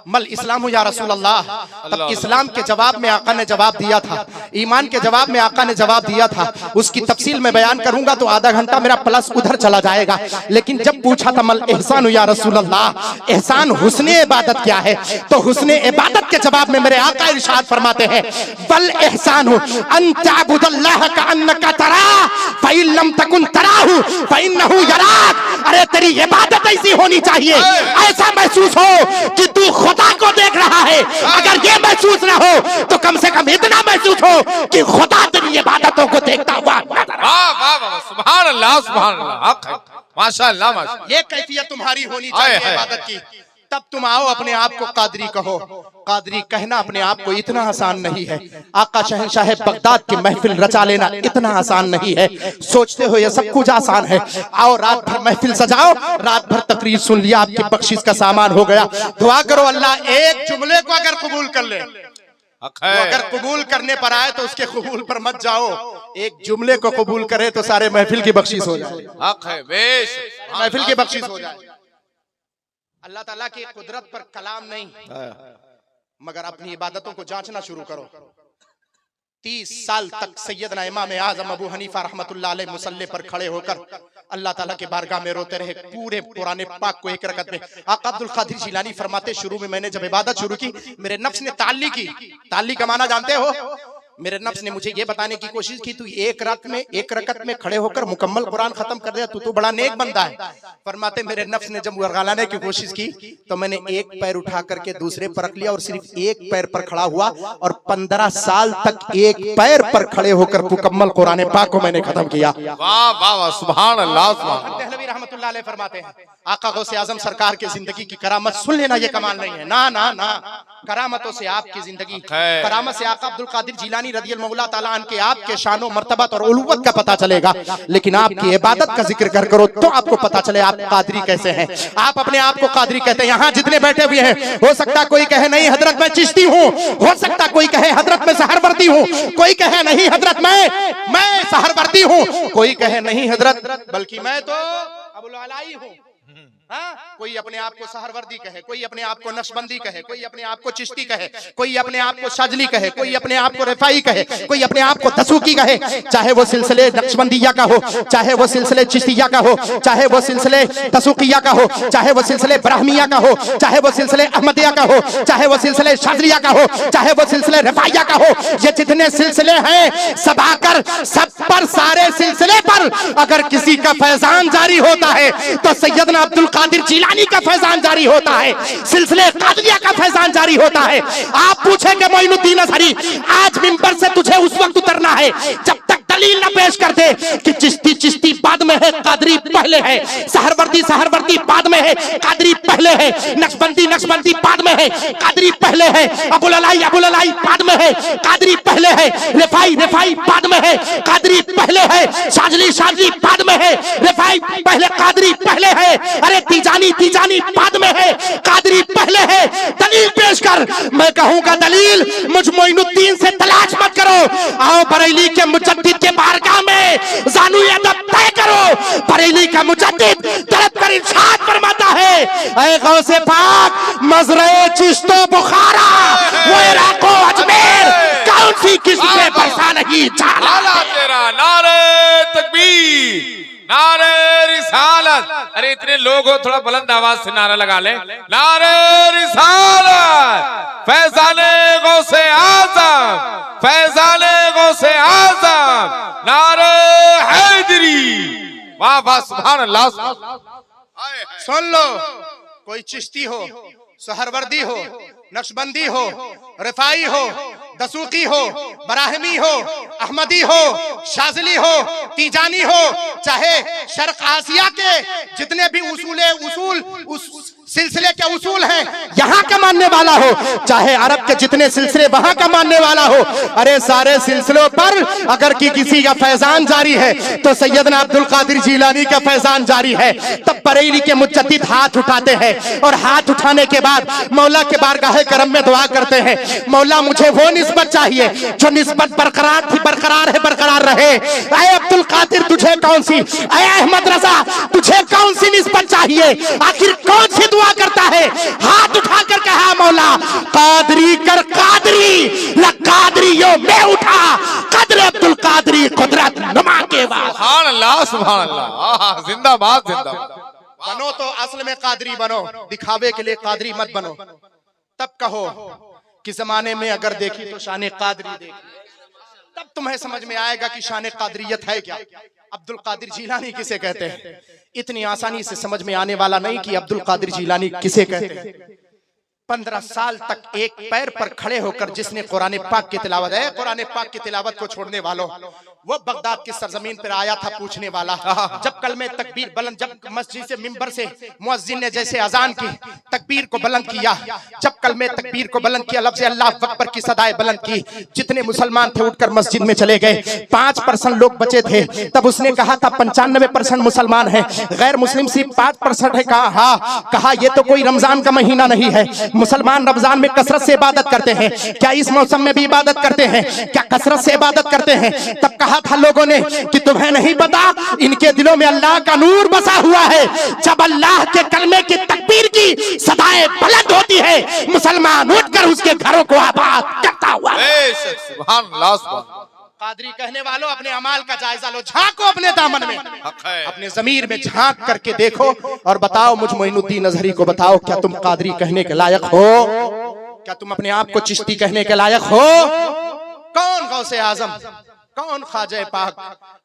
मल इस्लाम या रसूल अल्लाह, तब इस्लाम के जवाब में आका ने जवाब दिया था, ईमान के जवाब में आका ने जवाब दिया था। उसकी तफसील में बयान करूंगा तो आधा घंटा मेरा प्लस उधर चला जाएगा। लेकिन जब पूछा था मल इहसान या रसूल अल्लाह, एहसान हुस्ने इबादत क्या है, तो हुस्ने इबादत के जवाब में मेरे आका इरशाद फरमाते हैं, वल इहसान अन तअबुदल्लाह कअन्नका तराह फ़इन लम तकुन तराहु फ़इन्नहु यराक। अरे तेरी इबादत ऐसी होनी चाहिए, ऐसा महसूस हो कि तू खुदा को देख रहा है। अगर ये महसूस ना हो तो कम से कम इतना महसूस हो कि खुदा तेरी इबादतों को देखता हुआ नजर। वाह वाह वाह, सुभान अल्लाह सुभान अल्लाह, हक है, माशाअल्लाह माशाअल्लाह। ये कैफियत तुम्हारी होनी चाहिए इबादत की। तब तुम आओ अपने आप को कादरी कहो। कादरी कहना अपने आप को इतना आसान नहीं है। आका शहंशाह बगदाद की महफिल रचा लेना इतना आसान नहीं है। सोचते हो ये सब कुछ आसान है। आओ रात भर महफिल सजाओ, रात भर तकरीर सुन लिया, आपकी बख्शिश का सामान हो गया। दुआ करो अल्लाह एक जुमले को अगर कबूल कर ले, अगर कबूल करने पर आए तो उसके कबूल पर मत जाओ। एक जुमले को कबूल करे तो सारे महफिल की बख्शिश हो जाए। हक है, बेश महफिल की बख्शिश हो जाए। अल्लाह ताला की कुदरत पर कलाम नहीं, मगर अपनी इबादतों को जांचना शुरू करो। 30 साल तक सैयदना इमाम आजम अबू हनीफा रहमतुल्लाह अलैह मुसल्ले पर खड़े होकर अल्लाह ताला के बारगाह में रोते रहे पूरे पुराने पाक को एक रकत में। आका अब्दुल कादिर जिलानी फरमाते, शुरू में मैंने जब इबादत शुरू की मेरे नफ्स ने ताल्ली की। ताल्ली का माना जानते हो? मेरे नफ्स ने मुझे ये बताने की कोशिश की, तू एक रकत में खड़े होकर मुकम्मल कुरान खत्म कर दिया, तू तो बड़ा नेक बंदा है। फरमाते मेरे नफ्स ने जब वर्गालाने की कोशिश की तो मैंने एक पैर उठा करके दूसरे पर रख लिया और सिर्फ एक पैर पर खड़ा हुआ और 15 साल तक एक पैर पर खड़े होकर मुकम्मल कुरान पाक को मैंने खत्म किया। वाह वाह वाह, सुभान अल्लाह सुभान अल्लाह। देहलवी रहमतुल्लाह अलैह फरमाते हैं, आका गौसे आजम सरकार की जिंदगी की करामत सुन लेना ये कमाल नहीं है। ना ना ना, करामतों से आपकी जिंदगी, करामत से आका अब्दुल कादिर जिलानी रदियल्लाहु ताला अन्हु के आपके शानो मर्तबत और उलूवत का पता चलेगा। लेकिन आपकी इबादत का जिक्र कर करो तो आपको पता चले आप कादरी कैसे हैं। आप अपने आप को कादरी कहते हैं। यहाँ जितने बैठे हुए हैं, हो सकता कोई कहे नहीं हजरत मैं चिश्ती हूँ, हो सकता कोई कहे हजरत मैं सहरवर्दी हूँ, कोई कहे नहीं हजरत मैं सहरवर्दी हूँ, कोई कहे नहीं हजरत बल्कि मैं तो अबुल अलाई हूँ। हाँ? कोई अपने आप को सहरवर्दी कहे, कोई अपने आप को नक्शबंदी कहे, कोई अपने आप को चिश्ती कहे, कोई अपने आप को शाजली कहे, कोई अपने आप को रिफाई कहे, कोई अपने आप को दसूकी कहे। चाहे वो सिलसिले नक्शबंदिया का हो, चाहे वो सिलसिले चिश्तिया का हो, चाहे वो सिलसिले दसूकिया का हो, चाहे वो सिलसिले ब्राह्मिया का हो, चाहे वो सिलसिले अहमदिया का हो, चाहे वो सिलसिले शाजलिया का हो, चाहे वो सिलसिले रिफाइया का हो। ये जितने सिलसिले हैं सब आकर सब पर, सारे सिलसिले पर अगर किसी का फैजान जारी होता है तो सैयदना अब्दुल कादिर जिलानी का फैजान जारी होता है, सिलसिले कादरिया का फैजान जारी होता है। आप पूछेंगे मोइनुद्दीन अज़हरी आज मिंबर से तुझे उस वक्त उतरना है जब तक दलील न पेश कर दे कि चिश्ती बाद में है, कादरी पहले है, सहरवर्दी बाद में है, कादरी पहले है, नक्शबंदी बाद में है, कादरी पहले है, अबुल अलाई बाद में है, कादरी पहले है, रिफाई बाद में है, कादरी पहले है, शाजली बाद में है, रिफाई पहले, कादरी पहले है, अरे तीजानी बाद में है, कादरी पहले है। दलील पेश कर। मैं कहूंगा दलील मुझ मोइनुद्दीन से तलाश मत करो। आओ बरेली के मुजद्दिद के बारगाह में ज़ानू अदब तय करो। बरेली का मुजद्दिद तड़प कर इरशाद फरमाता है, ऐ गौसे पाक मजरे चिश्तो बुखारा वो इराको अजमेर कौन सी किस्में बरसा नहीं चाला तेरा। नारे तकबीर, नारे रिसालत। अरे इतने लोग हो, थोड़ा बुलंद आवाज से नारा लगा ले। नारे रिसालत, फैजाने गौसे आज़म, फैजाने गौसे आज़म, नारे हैदरी। वाह वाह, सुभान अल्लाह। सुन लो, कोई चिश्ती हो, सहरवर्दी हो, नक्शबंदी हो, रिफाई हो, दसूकी हो, बराहमी हो, अहमदी हो, शाजली हो, तीजानी हो, चाहे शर्क आसिया के जितने भी उसूल सिलसिले के उसूल हैं, यहाँ का मानने वाला हो, चाहे अरब के जितने सिलसिले वहां का मानने वाला हो, अरे सारे सिलसिलों पर अगर किसी का फैजान जारी है तो सैयदना अब्दुल कादिर जिलानी का फैजान जारी है। तब बरेली के मुजद्दिद हाथ उठाते हैं और हाथ उठाने के बाद मौला के बारगाह करम में दुआ करते हैं, मौला मुझे वो निस्बत चाहिए जो निस्बत बरकरार थी, बरकरार है, बरकरार रहे। ऐ अब्दुल कादिर तुझे कौन सी, ऐ अहमद रजा तुझे कौन सी निस्बत चाहिए, आखिर कौन सी दुआ करता है? हाथ उठाकर कहा मौला कादरी कर कादरी, ला कादरियो में उठा कदर अब्दुल कादरी कुदरत नुमा के बाद। सुभान अल्लाह, सुभान अल्लाह, जिंदाबाद जिंदाबाद। बनो तो असल में कादरी बनो, दिखावे के लिए कादरी मत बनो। तब कहो कि जमाने में अगर देखी तो शान कादरी देखी, तब तुम्हें समझ में आएगा कि शान कादरियत है क्या, अब्दुल कादिर जिलानी किसे कहते हैं। इतनी आसानी से समझ में आने वाला नहीं कि अब्दुल कादिर जिलानी किसे कहते हैं। 15 साल तक एक पैर पर खड़े होकर जिसने कुरान पाक की तिलावत है, कुरान पाक की तिलावत को छोड़ने वालों, वो बगदाद की सरजमीन पर आया था पूछने वाला। जब कलमे तकबीर बुलंद, जब मस्जिद से मिंबर से मुअज्जिन ने जैसे अजान की तकबीर को बुलंद किया, जब कलमे तकबीर को बुलंद किया, लफ्ज़ अल्लाह अकबर की सदाएं बुलंद की, जितने मुसलमान थे उठकर मस्जिद में चले गए। 5% लोग बचे थे। तब उसने कहा था 95% मुसलमान है, गैर मुस्लिम सिर्फ 5% है। कहा हाँ, कहा ये तो कोई रमजान का महीना नहीं है, मुसलमान रमजान में कसरत से इबादत करते हैं, क्या इस मौसम में भी इबादत करते हैं, क्या कसरत से इबादत करते हैं? तब कहा था लोगों ने कि तुम्हें नहीं पता, इनके दिलों में अल्लाह का नूर बसा हुआ है। जब अल्लाह के कलमे की तकबीर की सदाएं बुलंद होती है, मुसलमान उठकर उसके घरों को आबाद करता हुआ। सुभान अल्लाह, सुभान। कादरी कहने वालों अपने अमाल का जायजा लो, झांको अपने दामन में, अपने ज़मीर में झांक करके देखो और बताओ, मुझ मोइनुद्दीन अजहरी को बताओ, क्या तुम कादरी कहने के लायक हो? क्या तुम अपने आप को चिश्ती कहने के लायक हो? कौन गौसे आजम, कौन ख्वाजा पाक?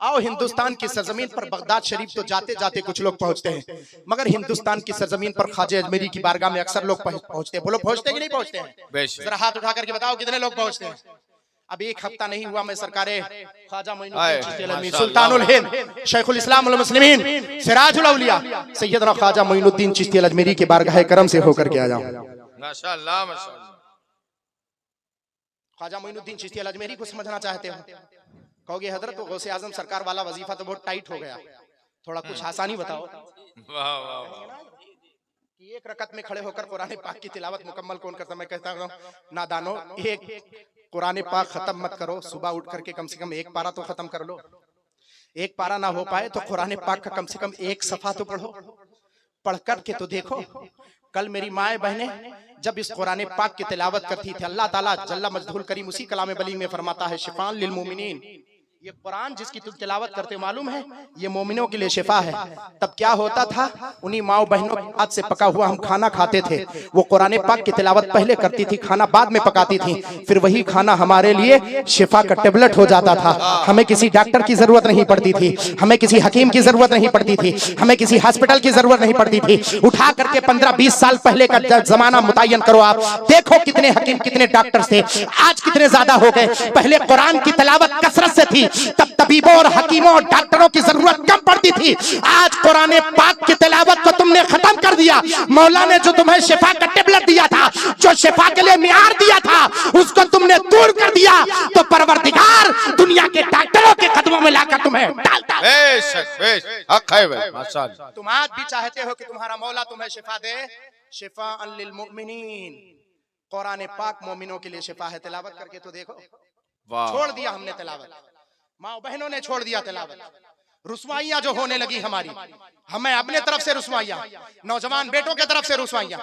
आओ हिंदुस्तान की सरजमीन पर बगदाद शरीफ तो जाते जाते कुछ लोग पहुंचते हैं, मगर हिंदुस्तान की सरजमीन पर ख्वाजा अजमेरी की बारगाह में अक्सर लोग पहुंचते हैं। बोलो पहुंचते कि नहीं पहुंचते हैं? जरा हाथ उठा करके बताओ कितने लोग पहुंचते हैं। अब एक हफ्ता नहीं हुआ मैं सरकारे ख्वाजा मोइनुद्दीन चिश्ती अलमी, सुल्तानुल हिंद, शेखुल इस्लाम वल मुस्लिमीन, सिराजुल औलिया सैयदना ख्वाजा मोइनुद्दीन चिश्ती अजमेरी के बारगाह करम से होकर के आया हूं। माशाअल्लाह, माशाअल्लाह। ख्वाजा मोइनुद्दीन चिश्ती अजमेरी को समझना चाहते हो? कहोगे हजरत तो गौसे आजम सरकार वाला वजीफा तो बहुत टाइट हो गया, थोड़ा कुछ आसानी बताओ। वाह वाह वाह। कि एक रकत में खड़े होकर कुरान पाक की तिलावत मुकम्मल कौन करता? मैं कहता हूँ नादानो, एक कुरान पाक खत्म मत करो, सुबह उठ करके कम से कम एक पारा तो खत्म कर लो। एक पारा ना हो पाए तो कुरान पाक का कम से कम एक सफा तो पढ़ो। पढ़ कर के तो देखो। कल मेरी माए बहने जब इस कुरान पाक की तिलावत करती थी, अल्लाह ताला जल्ला मजदूल करीम उसी कलाम बली में फरमाता है, शिफान लिल मोमिनीन, ये कुरान जिसकी तुम तिलावत करते मालूम है ये मोमिनों के लिए शिफा है। तब क्या होता था, उन्हीं माओ बहनों के हाथ से पका हुआ हम खाना खाते थे। वो कुरान पाक की तिलावत पहले करती थी, खाना बाद में पकाती थी, फिर वही खाना हमारे लिए शिफा का टेबलेट हो जाता था। हमें किसी डॉक्टर की जरूरत नहीं पड़ती थी, हमें किसी हकीम की जरूरत नहीं पड़ती थी, हमें किसी हॉस्पिटल की जरूरत नहीं पड़ती थी। उठा करके 15-20 साल पहले का जमाना मुतय्यन करो, आप देखो कितने हकीम कितने डॉक्टर थे, आज कितने ज्यादा हो गए। पहले कुरान की तिलावत कसरत से थी, तब तबीबों और हकीमों और डॉक्टरों की जरूरत कम पड़ती थी। आज कुरान पाक की तिलावत को तुमने खत्म कर दिया। मौला ने जो तुम्हें शिफा का टेबलेट दिया था, जो शिफा के लिए मियार दिया था, उसको तुमने दूर कर दिया, तो परवरदिगार दुनिया के डॉक्टरों के कदमों में लाकर तुम्हें डालता है। बेशक बेशक, हक है भाई, माशाअल्लाह। तुम आज भी चाहते हो कि तुम्हारा मौला तुम्हें शिफा दे, शिफा लिल मुमिनीन, कुरान पाक मोमिनों के लिए शिफा है। तिलावत करके तो देखो। छोड़ दिया हमने तिलावत, माँ बहनों ने छोड़ दिया तिलावत। रुसवाइयां जो होने लगी हमारी, हमें अपने तरफ से रुसवाइयां, नौजवान बेटों के तरफ से रुसवाइयां,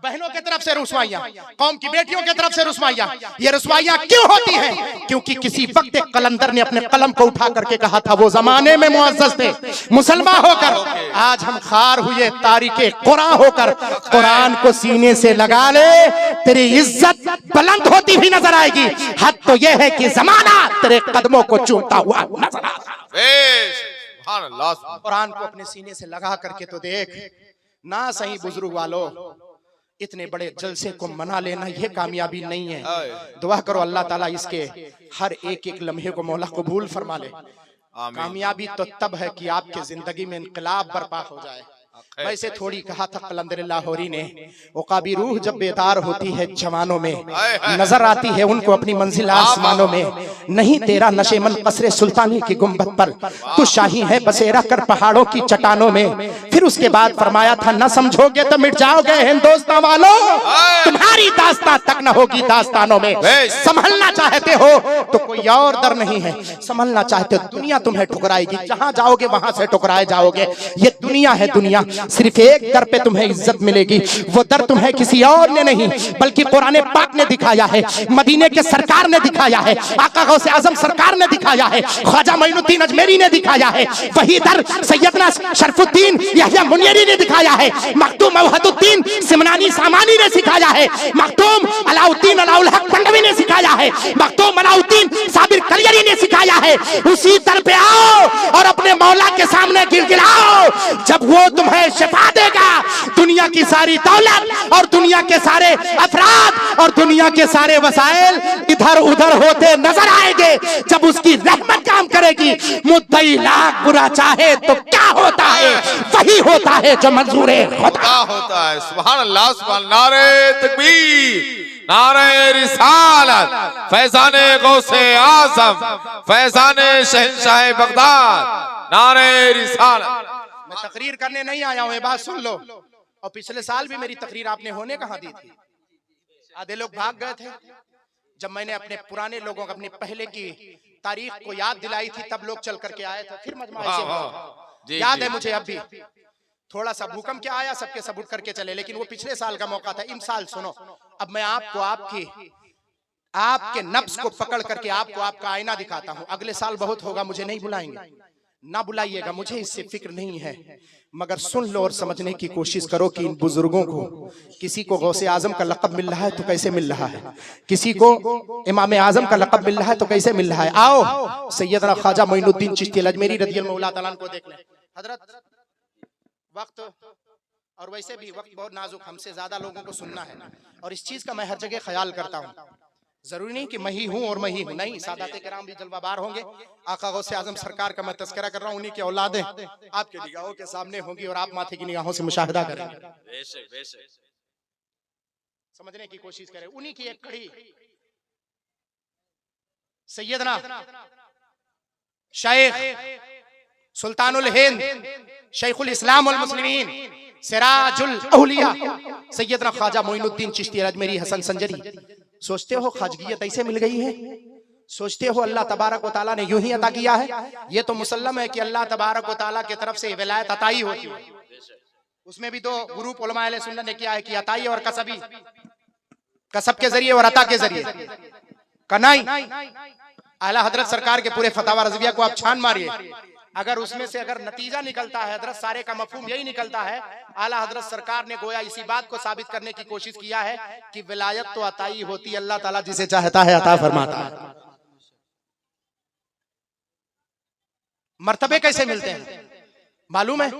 बहनों के तरफ से रुसवाइयां, कौम की बेटियों के तरफ से रुसवाइयां। ये रुसवाइयां क्यों होती हैं? क्योंकि किसी वक्त एक कलंदर ने अपने कलम को उठा करके कहा था, वो जमाने में मुअज़्ज़ज़ थे, मुसलमान होकर आज हम खार हुए तारीके कुरान होकर, कुरान को सीने से लगा ले, तेरी इज्जत बुलंद होती हुई नजर आएगी। हद तो यह है कि जमाना तेरे कदमों को चूमता हुआ नजर आएगा। कुरान को अपने सीने से लगा करके तो देख ना सही। बुजुर्ग वालों, इतने बड़े जलसे को मना लेना ये कामयाबी नहीं है। दुआ करो अल्लाह ताला इसके हर एक एक लम्हे को मौला कबूल फरमा ले। कामयाबी तो तब है कि आपके जिंदगी में इनकलाब बर्पा हो जाए। वैसे थोड़ी कहा था कलंदर लाहौरी ने, उकाबी रूह जब बेदार होती है जवानों में, नजर आती है उनको अपनी मंजिल आसमानों में। नहीं तेरा नशेमन कसरे सुल्तानी की गुंबद पर, तू शाही है बसेरा कर पहाड़ों की चट्टानों में। फिर उसके बाद फरमाया था न समझोगे तो मिट जाओगे हिंदुस्तान वालों, तुम्हारी दास्तां तक न होगी दास्तानों में। संभलना चाहते हो तो कोई और दर नहीं है, संभलना चाहते हो दुनिया तुम्हें ठुकराएगी, जहां जाओगे वहां से ठुकराए जाओगे। ये दुनिया है, दुनिया सिर्फ एक दर पे तुम्हें इज्जत मिलेगी, वो दर तुम्हें किसी और ने नहीं बल्कि कुरान पाक ने दिखाया है, मदीने के सरकार ने दिखाया है, आका गौसे आजम सरकार ने दिखाया है, ख्वाजा मोइनुद्दीन अजमेरी ने दिखाया है, वही दर सैयदना शरफुद्दीन यहया मुनियरी ने दिखाया है, मखदूम मवहदुद्दीन सिमनानी सामानी ने सिखाया है, मखदूम अलाउद्दीन अलाउल हक पंडवी ने सिखाया है, मखदूम अलाउद्दीन साबिर कलियरी ने सिखाया है। उसी दर पे आओ और अपने मौला के सामने गिड़गिड़ाओ, जब वो तुम्हें शिफा देगा। दुनिया की सारी दौलत और दुनिया के सारे अफराद और दुनिया के सारे वसाइल इधर उधर होते नजर आएंगे, जब उसकी रहमत काम करेगी। मुद्दई लाख बुरा चाहे तो क्या होता है, वही होता है जो मंजूर खुदा होता है। सुभान अल्लाह, सुभान नारे तकबीर, नारे रिसालत, फैजाने गौसे आजम, फैजाने शहंशाह बगदाद, नारे रिसालत। मैं तकरीर करने नहीं आया हूँ, ये बात सुन लो। और पिछले साल भी मेरी तकरीर आपने होने कहाँ दी थी, आधे लोग भाग गए थे। जब मैंने अपने पुराने लोगों को अपने पहले की तारीख को याद दिलाई थी, तब लोग चल करके आए थे। फिर मजमा ऐसे हुआ। याद है मुझे अब भी, थोड़ा सा भूकंप क्या आया, सबके सब उठ करके चले, लेकिन वो पिछले साल का मौका था। इन साल सुनो, अब मैं आपको आपके नफ्स को पकड़ करके आपको आपका आईना दिखाता हूँ। अगले साल बहुत होगा, मुझे नहीं बुलाएंगे, ना बुलाइएगा, मुझे इससे फिक्र नहीं है, मगर सुन लो और समझने की कोशिश करो कि इन बुजुर्गों को, किसी को गौसे आजम का लक़ब मिल रहा है तो कैसे मिल रहा है, किसी को इमाम आजम का लक़ब मिल रहा है तो कैसे मिल रहा है। आओ सैयदना ख्वाजा मोइनुद्दीन चिश्ती अजमेरी रज़ियल्लाहु मौला तआला को देख लें। हजरत वक्त, और वैसे भी वक्त बहुत नाजुक, हमसे ज्यादा लोगों को सुनना है, और इस चीज का मैं हर जगह ख्याल करता हूँ। जरूरी नहीं कि मैं ही हूँ और मैं ही हूँ, नहीं, सादात किराम भी जलवाबार होंगे। आका गौसे आजम सरकार का मैं तस्करा कर रहा हूँ, उन्हीं की औलादें आपके निगाहों के सामने होंगी और आप माथे की निगाहों से मुशाहिदा करेंगे। समझने की कोशिश करें। उन्हीं की एक कड़ी सैयदना शेख सुल्तानुल हिंद, शेखुल इस्लाम वल मुस्लिमीन, सिराजुल औलिया सैयदना ख्वाजा मोइनुद्दीन चिश्ती अजमेरी हसन संजरी। सोचते हो ख्वाजगियत ऐसे मिल गई है, सोचते हो अल्लाह तबारक व तआला ने यूं ही अता किया है। ये तो मुसल्लम है कि अल्लाह तबारक व तआला की तरफ से विलायत अताई होती है। उसमें भी दो ग्रुप उलमा अहले सुन्नत ने किया है कि अताई और कसबी, कसब के जरिए और अता के जरिए। कनाई आला हजरत सरकार के पूरे फतावा रज़विया को आप छान मारिए, अगर उसमें से अगर नतीजा निकलता है हजरत, सारे का मफहूम यही निकलता है। आला हजरत सरकार ने गोया इसी बात को साबित करने की कोशिश किया है कि विलायत तो अताई होती है, अल्लाह ताला जिसे चाहता है अता फरमाता है। मर्तबे कैसे मिलते हैं मालूम है?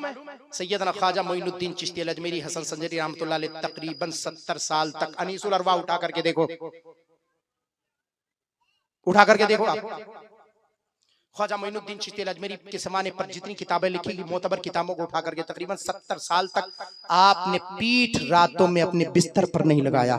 सैयदना ख्वाजा मोइनुद्दीन चिश्ती अजमेरी हसन संजरी रहमतुल्लाह अलैह तकरीबन 70 साल तक, अनीसुल अरवा उठा करके देखो, उठा करके देखो आप। ख्वाजा मोइनुद्दीन चिश्ती अजमेरी के ज़माने पर जितनी किताबें लिखी गई, मोतबर किताबों को उठा करके तकरीबन 70 साल तक आपने पीठ रातों में अपने बिस्तर पर नहीं लगाया।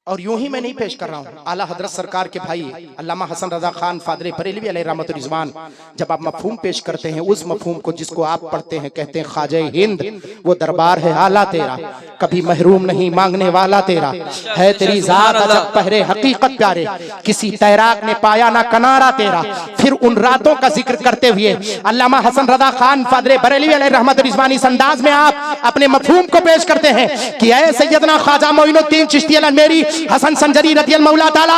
और यूं ही मैं नहीं पेश कर रहा हूँ, आला हजरत सरकार के भाई अल्लामा हसन रजा खान फादरे बरेलवी अलैहि रहमत रिजवान, जब आप मफहूम पेश करते हैं, उस मफहूम को जिसको आप पढ़ते हैं, कहते हैं ख्वाजा हिंद वो दरबार है आला तेरा, कभी महरूम नहीं मांगने वाला तेरा, है तेरी जात अजब पहरे हकीकत प्यारे, किसी तैराक ने पाया ना किनारा तेरा। फिर उन रातों का जिक्र करते हुए अल्लामा हसन रजा खान फादरे बरेलवी अलैहि रहमत रिजवान इस अंदाज में आप अपने मफहूम को पेश करते हैं कि ऐ सैयदना ख्वाजा मोइनुद्दीन चिश्ती अजमेरी हसन संजरी रज़ियल्लाहु मौला तआला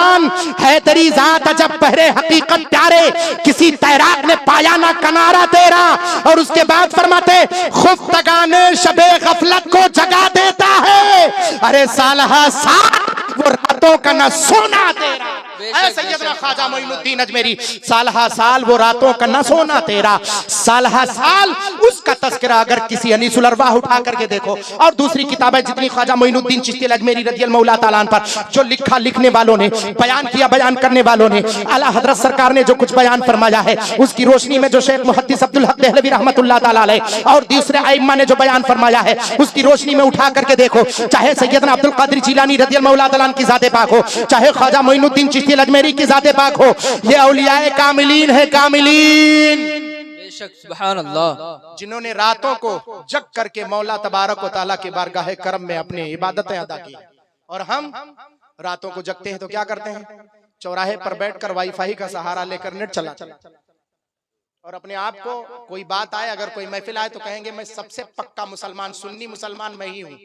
है तेरी जात अजब पहरे हकीकत प्यारे, किसी तैराक ने पाया ना किनारा तेरा। और उसके बाद फरमाते खुफ्तगाने शबे गफलत को जगा देता है, अरे सालहा साल वो रातों का न सोना तेरा। ऐ सैयदना ख्वाजा मोइनुद्दीन अजमेरी, साल हा साल वो रातों का न सोना तेरा, साल हा साल उसका तस्करा अगर किसी अनीसुल अरवाह उठा करके देखो। और दूसरी किताबें जितनी ख्वाजा मोइनुद्दीन चिश्ती अजमेरी रज़ियल्लाहु ताला अन्हु पर जो लिखा, लिखने वालों ने बयान किया, बयान करने वालों ने, आला हजरत सरकार ने जो कुछ बयान फरमाया है, उसकी रोशनी में जो शेख मुहद्दिस अब्दुल हक देहलवी रहमतुल्लाह ताला अलैह और दूसरे आइम्मा ने जो बयान फरमाया है, उसकी रोशनी में उठा करके देखो, चाहे सैयदना अब्दुल कादिर जिलानी रज़ियल्लाहु ताला अन्हु की ज़ाते पाक हो, चाहे ख्वाजा मोइनुद्दीन चिश्ती अजमेरी की ज़ाते पाक हो, ये औलियाए कामिलीन है, कामिलीन, बेशक, सुभान अल्लाह, जिन्होंने रातों को जग करके मौला तबारक व तआला के बारगाह करम में अपनी इबादतें अदा की। और हम रातों को जगते हैं तो क्या करते हैं, चौराहे पर बैठकर वाईफाई का सहारा लेकर नेट चलाते हैं और अपने आप को कोई बात आए, अगर कोई महफिल आए तो कहेंगे मैं सबसे पक्का मुसलमान, सुन्नी मुसलमान मैं ही हूं।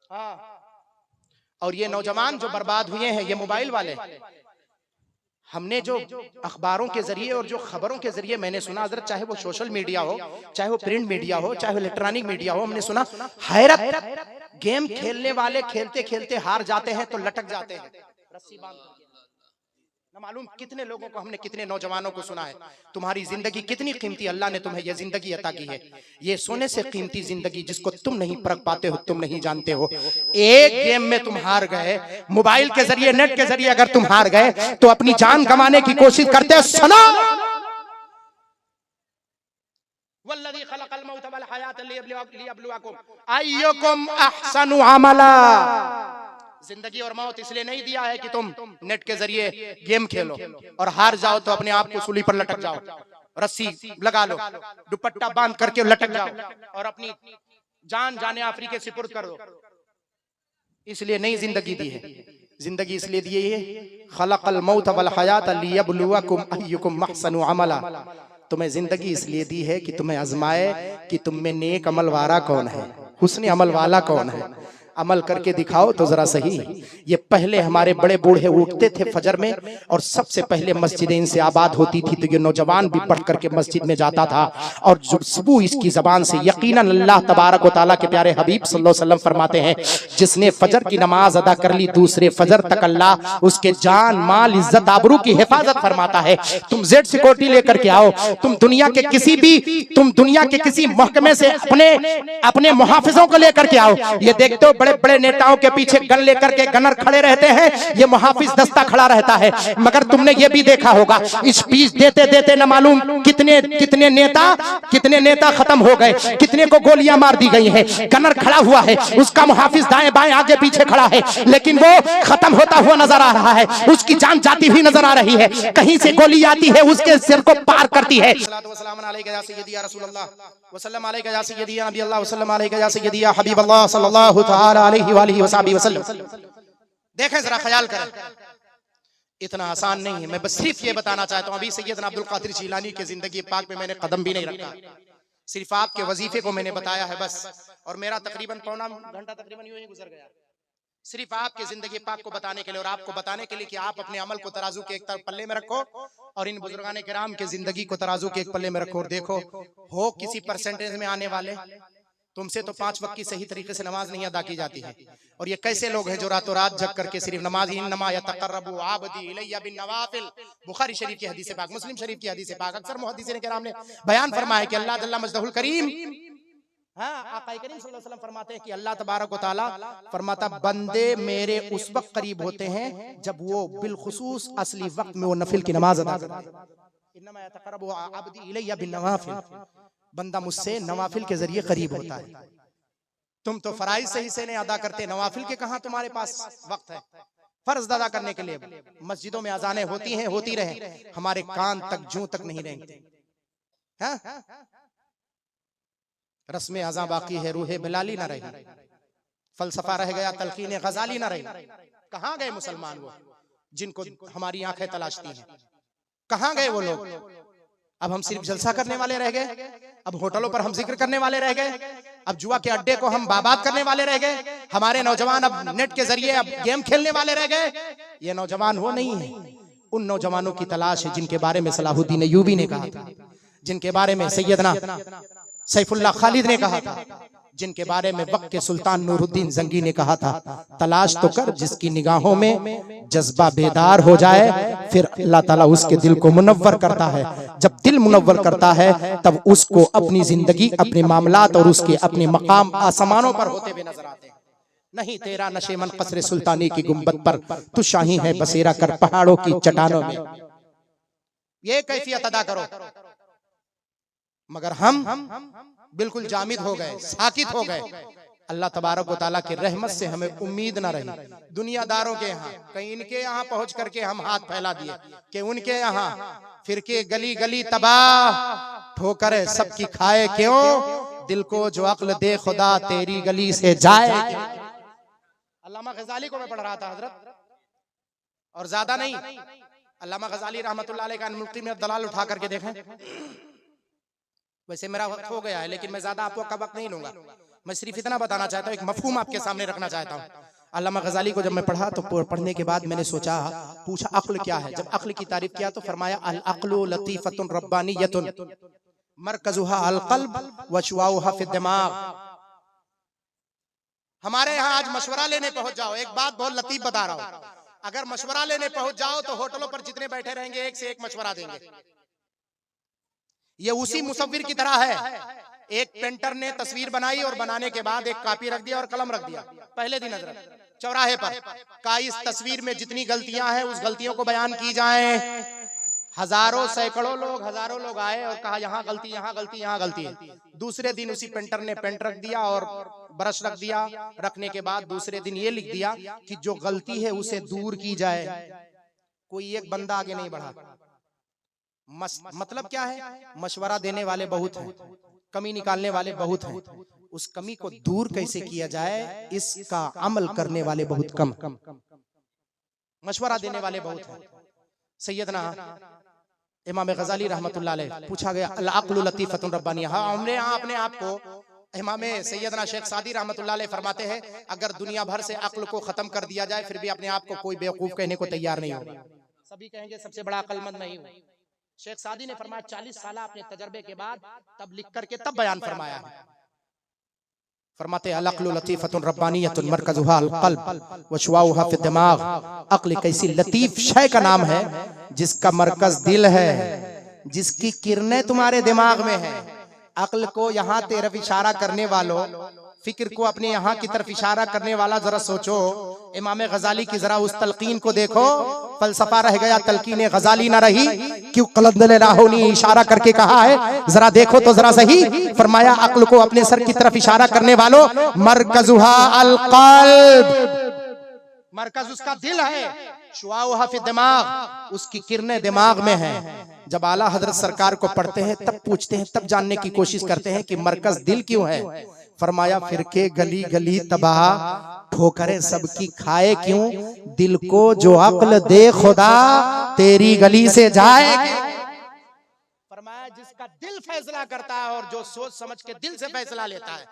हाँ, और ये नौजवान जो बर्बाद हुए हैं, ये मोबाइल वाले। हमने जो अखबारों के जरिए और जो खबरों के जरिए मैंने सुना हजरत, चाहे वो सोशल मीडिया हो, चाहे वो प्रिंट मीडिया हो, चाहे वो इलेक्ट्रॉनिक मीडिया हो, हमने सुना हैरत, गेम खेलने वाले खेलते खेलते हार जाते हैं तो लटक जाते हैं रस्सी बांध करके। न मालूम कितने लोगों को हमने, कितने नौजवानों को सुना है, तुम्हारी जिंदगी कितनी कीमती, अल्लाह ने तुम्हें यह जिंदगी अता की है, ये सोने से कीमती जिंदगी जिसको तुम नहीं परख पाते हो, तुम नहीं जानते हो। एक गेम में तुम हार गए, मोबाइल के जरिए, नेट के जरिए अगर तुम हार गए तो अपनी जान गंवाने की कोशिश करते हो। सुनो, वल्लज़ी खलक़ल मौत वल हयात लियब्लुवकुम अय्युकुम अहसनु अमला। जिंदगी और मौत इसलिए नहीं दिया है कि तुम नेट के जरिए गेम खेलो और हार जाओ तो अपने आप को सूली पर लटक जाओ, रस्सी लगा लो, दुपट्टा बांध करके लटक जाओ और अपनी जान जाने आफरी के सिपुर्द कर दो। इसलिए नहीं जिंदगी दी है, जिंदगी इसलिए दी है खलक़ल मौत वल हयात लियब्लुवकुम अय्युकुम अहसनु अमला। तुम्हें जिंदगी इसलिए दी है कि तुम्हें आजमाए कि तुम में नेक अमल वाला कौन है, हुस्न अमल वाला कौन है। अमल करके दिखाओ तो जरा सही। ये पहले हमारे बड़े बूढ़े उठते थे फजर में और सबसे पहले मस्जिदें इनसे आबाद होती थी, तो ये नौजवान भी पढ़ करके मस्जिद में जाता था और जो सुबह इसकी जबान से यकीनन अल्लाह तबारक व तआला के प्यारे हबीब सल्लल्लाहु अलैहि वसल्लम फरमाते हैं, जिसने फजर की नमाज अदा कर ली दूसरे फजर तक अल्लाह उसके जान माल इज्जत आबरू की हिफाजत फरमाता है। तुम जेड सिक्योरिटी लेकर के आओ, तुम दुनिया के किसी महकमे से अपने मुहाफिजों को लेकर के आओ, ये देखते हो बड़े बड़े नेताओं के पीछे गन लेकर के गनर खड़े रहते हैं, ये मुहाफिज दस्ता खड़ा रहता है। मगर तुमने ये भी देखा होगा स्पीच देते देते न मालूम कितने नेता खत्म हो गए, कितने को गोलियां मार दी गई हैं। गनर खड़ा हुआ है, उसका मुहाफिज दाएं बाएं आगे पीछे खड़ा है, लेकिन वो खत्म होता हुआ नजर आ रहा है, उसकी जान जाती हुई नजर आ रही है, कहीं से गोली आती है उसके सिर को पार करती है। देखें जरा, ख्याल करें, इतना आसान नहीं है। मैं बस सिर्फ ये बताना चाहता हूँ, अभी सैयदना अब्दुल कादिर जिलानी की जिंदगी पाक में मैंने कदम भी नहीं रखा, सिर्फ आपके वजीफे को मैंने बताया है बस, और मेरा तकरीबन पौना घंटा तकरीबन यूं ही गुजर गया, सिर्फ आपके जिंदगी पाक को बताने के लिए और आपको बताने के लिए कि आप अपने अमल को तराजू के एक पल्ले में रखो और इन बुजुर्गान किराम के जिंदगी को तराजू के एक पल्ले में रखो और देखो हो किसी परसेंटेज में आने वाले। तुमसे तो 5 वक्त की सही तरीके से नमाज नहीं अदा की जाती है, और ये कैसे लोग हैं जो रातों रात जग करके सिर्फ नमाज ही नमा यतक़र्रबु आबदी इलैया बिन नवाफिल, बुखारी शरीफ की हदीस पाक, मुस्लिम शरीफ की हदीस पाक, अक्सर मुहद्दिसीन किराम ने बयान फरमाया कि अल्लाह जल्ला मजदहुल करीम, हाँ, आका करीम सल्लल्लाहु अलैहि वसल्लम फरमाते हैं कि अल्लाह तबारक व तआला फरमाता बंदे मेरे उस वक्त करीब होते हैं जब वो बिलखुसूस असली वक्त में वो नफिल की नमाज अदा करते हैं। इन्नमा यतक़र्रबु आबदी इलैया बिन नवाफिल, बंदा मुझसे नवाफिल के जरिए करीब होता है। तुम तो फराइज सही से नहीं अदा करते, नवाफिल के कहां तुम्हारे पास वक्त है फर्ज अदा करने के लिए। मस्जिदों में अजानें होती हैं, होती रहे, हमारे कान तक जूं तक नहीं रहेंगे। रस्म अज़ा बाकी है, रूहे बिलाली ना रही, फलसफा रह गया, तलकीन गजाली ना रही। कहां गए मुसलमान वो जिनको हमारी आंखें तलाशती हैं? कहां गए वो लोग? अब हम सिर्फ जलसा करने वाले रह गए, अब होटलों पर हम जिक्र करने वाले रह गए, अब जुआ के अड्डे को हम बाबाद करने वाले रह गए, हमारे नौजवान अब नेट के जरिए अब गेम खेलने वाले रह गए। ये नौजवान वो नहीं है, उन नौजवानों की तलाश है जिनके बारे में सलाहुद्दीन अय्यूबी ने कहा था, जिनके बारे में सैयदना सैफुल्लाह खालिद ने कहा था, जिनके बारे में वक्त के सुल्तान नूरुद्दीन जंगी ने कहा था, तलाश तो कर जिसकी निगाहों में जज्बा बेदार हो जाए, फिर अल्लाह ताला उसके दिल को मुनव्वर करता है। जब दिल मुनव्वर करता है तब उसको अपनी जिंदगी, अपने मामलात और उसके अपने मकाम आसमानों पर होते हुए नजर आते हैं। नहीं तेरा नशेमन कसरे सुल्तानी की गुंबद पर, तू शाही है बसेरा कर पहाड़ों की चट्टानों में। ये कैफियत अदा करो। मगर हम बिल्कुल जामिद हो गए, साकित हो गए। अल्लाह तबारक व तआला की रहमत से हमें उम्मीद न रही। दुनियादारों के यहाँ, कहीं इनके यहाँ पहुंच करके हम हाथ फैला दिए कि उनके यहाँ फिरके गली गली तबाह, ठोकरें सबकी खाए क्यों, दिल को जो अक्ल दे खुदा तेरी गली से जाए। अल्लामा गजाली को मैं पढ़ रहा था हजरत, और ज्यादा नहीं, अल्लामा गजाली रहमतुल्लाह अलैह का मुफ्ती में दलाल उठा करके देखें। वैसे मेरा वक्त हो गया है, लेकिन मैं ज्यादा आपका वक्त नहीं लूंगा। मैं सिर्फ इतना बताना चाहता हूँ, एक मफहूम आपके सामने रखना चाहता हूँ। अल्लामा गजाली को जब मैं पढ़ा तो पढ़ने के बाद मैंने सोचा, पूछा अक्ल क्या है। जब अक्ल की तारीफ किया तो फरमाया अल अक्लु लतीफतुन रब्बानियतुन मरकजुहा अल क़ल्ब व शुआउहा फि दिमाग। हमारे यहाँ आज मशवरा लेने पहुंच जाओ, एक बात बहुत लतीफ बता रहा हूँ, अगर मशवरा लेने पहुंच जाओ तो होटलों पर जितने बैठे रहेंगे एक से एक मशवरा देंगे। ये उसी मुसव्विर की तरह है, एक पेंटर ने तस्वीर बनाई और बनाने के बाद एक कॉपी रख दिया और कलम रख दिया पहले दिन हजरत चौराहे पर, का इस तस्वीर में जितनी गलतियां हैं उस गलतियों को बयान की जाएं। हजारों सैकड़ों लोग, हजारों लोग आए और कहा यहाँ गलती, यहाँ गलती, यहाँ गलती है। दूसरे दिन उसी पेंटर ने पेंट रख दिया और ब्रश रख दिया, रखने के बाद दूसरे दिन ये लिख दिया कि जो गलती है उसे दूर की जाए। कोई एक बंदा आगे नहीं बढ़ा। मतलब क्या है, मशवरा देने वाले बहुत हैं, कमी निकालने वाले बहुत हैं, उस कमी को दूर कैसे किया जाए इसका अमल करने वाले बहुत कम। मशवरा देने वाले बहुत हैं। सैयदना इमाम गजाली रहमतुल्लाह अलैह पूछा गया अल अक्लु लतीफतुन रब्बानिया। हाँ, हमने यहाँ अपने आप को, इमाम सैयदना शेख सादी रहमतुल्लाह अलैह फरमाते हैं, अगर दुनिया भर से अक्ल को खत्म कर दिया जाए फिर भी अपने आप को कोई बेवकूफ कहने को तैयार नहीं होगा। सभी कहेंगे सबसे बड़ा अक्लमंद नहीं हूँ। शेख सादी ने फरमाया 40 साल अपने तजर्बे के बाद तब लिख करके तब बयान फरमाया है। फरमाते अल अक्लु लतीफतुन रब्बानियतुन मरकजुहा अल क़ल्ब व शुआउहा फि दिमाग। अक्ल कैसी लतीफ शय का नाम है जिसका मरकज दिल है, जिसकी किरणें तुम्हारे दिमाग में है। अक्ल को यहाँ तरफ इशारा करने वालों, फिक्र को अपने यहाँ की तरफ इशारा करने वाला जरा सोचो, इमाम गजाली की जरा उस तलकीन को देखो। फलसफा रह गया, तलकीन गजाली ना रही। क्यों कलंदल राहो ने इशारा करके कहा है, जरा देखो तो जरा सही। फरमाया अक्ल को अपने सर की तरफ इशारा करने वालों, मरकजुहा अल क़ल्ब, मरकज उसका दिल है, शुआउहा फि दिमाग, उसकी किरणें दिमाग में है। जब आला हजरत सरकार को पढ़ते हैं तब पूछते हैं, तब जानने की कोशिश करते हैं कि मरकज दिल क्यों है। फरमाया फिरके गली गली तबाह, ठोकरें सबकी खाए क्यों, दिल को जो अक्ल दे खुदा तेरी गली से जाए। फरमाया जिसका दिल फैसला करता है और जो सोच समझ के दिल से फैसला लेता है,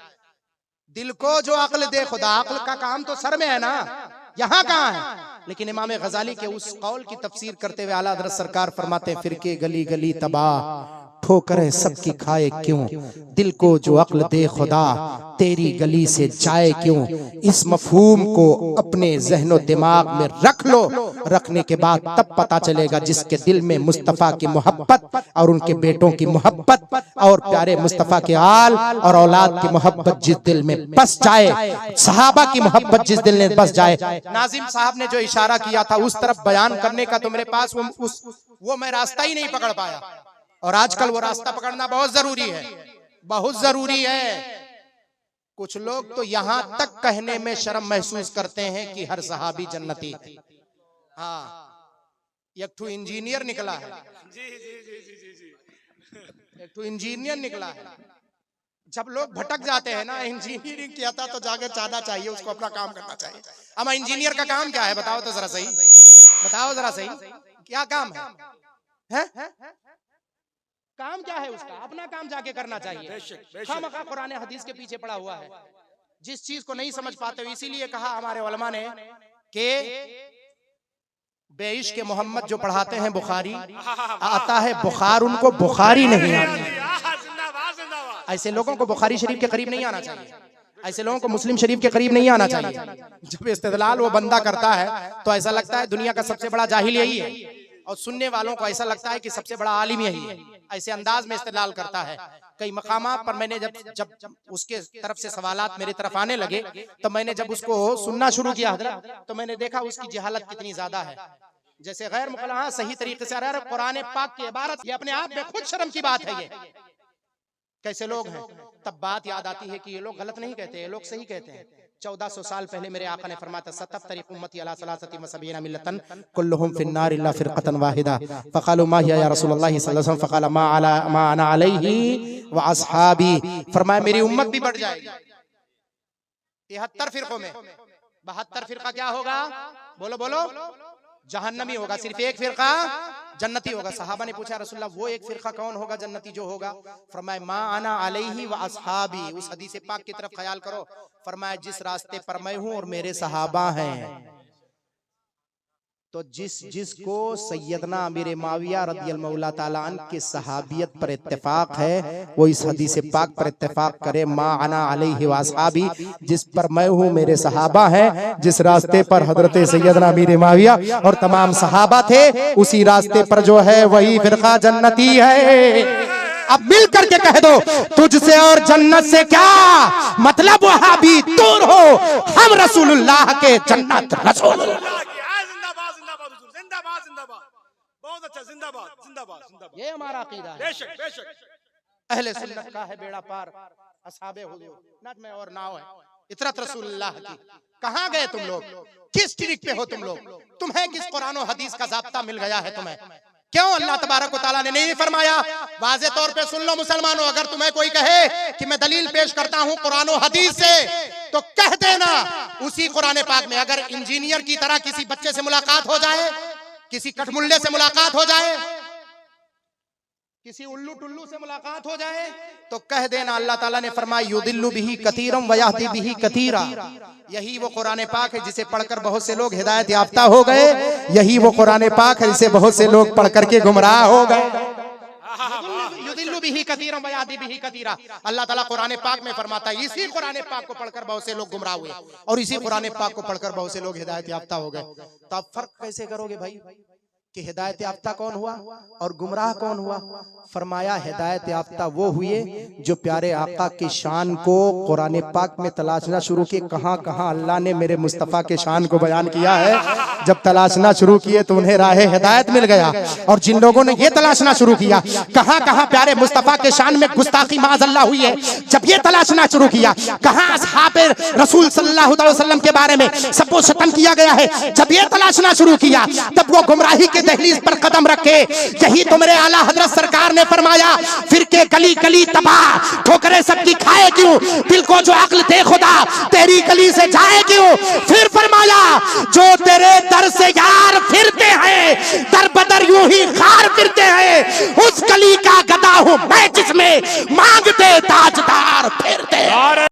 दिल को जो अक्ल दे खुदा। अक्ल का काम तो सर में है ना, यहाँ कहाँ है। लेकिन इमाम गजाली के उस कौल की तफसीर करते हुए आला हज़रत सरकार फरमाते हैं फिरके गली गली तबाह, ठोकरें सबकी खाए क्यों, दिल को जो अक्ल दे खुदा तेरी गली से जाए क्यों। इस मफहूम को अपने ज़हनो दिमाग में रख लो। रखने के बाद तब पता चलेगा जिसके दिल में मुस्तफ़ा की मोहब्बत और उनके बेटों की मोहब्बत और प्यारे मुस्तफ़ा के आल और औलाद की मोहब्बत जिस दिल में बस जाए, सहाबा की मोहब्बत जिस दिल में बस जाए। नाजिम साहब ने जो इशारा किया था उस तरफ बयान करने का तो मेरे पास वो मैं रास्ता ही नहीं पकड़ पाया। और आजकल वो रास्ता पकड़ना बहुत जरूरी है, बहुत जरूरी है। कुछ लोग तो यहाँ तक कहने में शर्म महसूस करते हैं कि हर सहाबी जन्नती। हाँ, एक तो इंजीनियर निकला है, एक तो इंजीनियर निकला है। जब लोग भटक जाते हैं ना, इंजीनियरिंग किया था तो जाकर चाहना चाहिए, उसको अपना काम करना चाहिए। अब इंजीनियर का काम क्या है बताओ तो जरा सही, बताओ जरा सही, क्या काम है? काम क्या है उसका? अपना काम जाके करना चाहिए। खामखा कुरान हदीस के पीछे पड़ा हुआ है, जिस चीज को नहीं समझ पाते हो। इसीलिए कहा हमारे उलमा ने कि बेइश्क के मोहम्मद जो पढ़ाते हैं बुखारी, आता है बुखार, उनको बुखारी नहीं आती। ऐसे लोगों को बुखारी शरीफ के करीब नहीं आना चाहिए, ऐसे लोगों को मुस्लिम शरीफ के करीब नहीं आना चाहिए। जब इस्तेदलाल वो बंदा करता है तो ऐसा लगता है दुनिया का सबसे बड़ा जाहिल यही है, और सुनने वालों को ऐसा लगता है कि सबसे बड़ा आलिम यही है। ऐसे अंदाज में इस्तेदलाल करता है। कई मकामात पर मैंने जब उसके तरफ से सवालात मेरी तरफ आने लगे तो मैंने जब उसको सुनना शुरू किया हज़रत, तो मैंने देखा उसकी जहालत कितनी ज्यादा है। जैसे गैर मुकल्लद सही तरीके से आ रहा है कुरान पाक की इबारत, ये अपने आप में खुद शर्म की बात है। ये कैसे लोग हैं। तब बात याद आती है कि ये लोग गलत नहीं कहते, ये लोग सही कहते हैं। 1400 साल पहले मेरे आका ने फरमाया सतफ्तरी उम्मती अला सलासती व सबीना मिल्लतन कुल्लुहुम फिन्नार इल्ला फिरक़तन वाहिदा फ़क़ालू मा हिया या रसूलल्लाह सल्लल्लाहु अलैहि वसल्लम फ़क़ाल मा अना अलैहि व अस्हाबी। फरमाया मेरी उम्मत भी बढ़ जाएगी 73 फिरकों में। 72 फिरका क्या होगा? बोलो बोलो, जहन्नमी होगा। सिर्फ एक फिरका जन्नती होगा। सहाबा ने पूछा रसूलल्लाह वो एक फिरका कौन होगा जन्नती जो होगा? फरमाया मा अना अलैहि व अस्हाबी। उस हदीस पाक की तरफ ख्याल करो। फरमाया जिस रास्ते पर मैं हूं और मेरे सहाबा हैं। तो जिसको सैयदना अमीर माविया रदियल्लाहु ताला अन्हु के सहाबियत पर इत्तेफाक है वो इस हदीस पाक पर इत्तेफाक करे मा अना अलैहि व अस्हाबी। जिस पर मैं हूँ मेरे सहाबा हैं, जिस रास्ते पर हजरत सैयदना अमीर माविया और तमाम सहाबा थे उसी रास्ते पर जो है वही फिरका जन्नती है। अब मिल करके कह दो तुझसे और जन्नत से क्या मतलब, वहाबी दूर हो, हम रसूलुल्लाह के जन्नत रसूलुल्लाह। जिंदाबाद जिंदाबाद, बहुत अच्छा, जिंदाबाद जिंदाबाद जिंदाबाद। ये हमारा अकीदा है। बेशक बेशक। अहले सुन्नत का है बेड़ा पार, असहाबे हुजूर नज में और नाव है इतरत रसूलुल्लाह की। कहां गए तुम लोग? किस ट्रिक पे हो तुम लोग? तुम्हें किस कुरान और हदीस का ज़ाब्ता मिल गया है तुम्हें? क्यों अल्लाह तबारक व तआला ने नहीं फरमाया? वाज़े तौर पे सुन लो मुसलमानों, अगर तुम्हें कोई कहे कि मैं दलील पेश करता हूं कुरान और हदीस से तो कह देना उसी कुरान पाक में। अगर इंजीनियर की तरह किसी बच्चे से मुलाकात हो जाए, किसी कठमुल्ले से मुलाकात हो जाए, किसी उल्लू टुल्लू से मुलाकात हो जाए तो कह देना अल्लाह ताला ने फरमाया युदिल्लु बिही कतीरम व यहदी बिही कतीरा। यही वो कुरान पाक है जिसे पढ़कर बहुत से लोग हिदायत याफ्ता हो गए। यही वो कुरान पाक है जिसे बहुत से लोग पढ़ करके गुमराह हो गए। युदिल्लु बिही कतीरम व यहदी बिही कतीरा। अल्लाह ताला कुरान पाक में फरमाता है इसी कुरान पाक को पढ़कर बहुत से लोग गुमराह हुए और इसी कुरान पाक को पढ़कर बहुत से लोग हिदायत याफ्ता हो गए। तो आप फर्क कैसे करोगे भाई कि हिदायत याफ्ता कौन हुआ और गुमराह कौन हुआ? फरमाया हिदायत याफ्ता वो हुए जो प्यारे आका की शान को कुरान पाक में तलाशना शुरू किए। कहां कहां अल्लाह ने मेरे मुस्तफ़ा के शान को बयान किया है। जब तलाशना शुरू किए तो उन्हें राह हिदायत मिल गया। और जिन लोगों ने ये तलाशना शुरू किया कहां कहां प्यारे मुस्तफ़ा के शान में गुस्ताखी माज़अल्लाह हुई है, जब ये तलाशना शुरू किया कहां असहाबे रसूल सल्लल्लाहु अलैहि वसल्लम के बारे में सबको शतम किया गया है, जब ये तलाशना शुरू किया तब वो गुमराही के दहलीज पर कदम रखे। यही तो मेरे आला हजरत सरकार ने फरमाया फिर के गली गली तबाह, ठोकरें सबकी खाए क्यों, दिल को जो अक्ल दे खुदा तेरी गली से जाए क्यों। फिर फरमाया जो तेरे दर से यार फिरते हैं दर बदर यूं ही खार फिरते हैं, उस गली का गदा हूं मैं जिसमें मांगते ताजदार फिर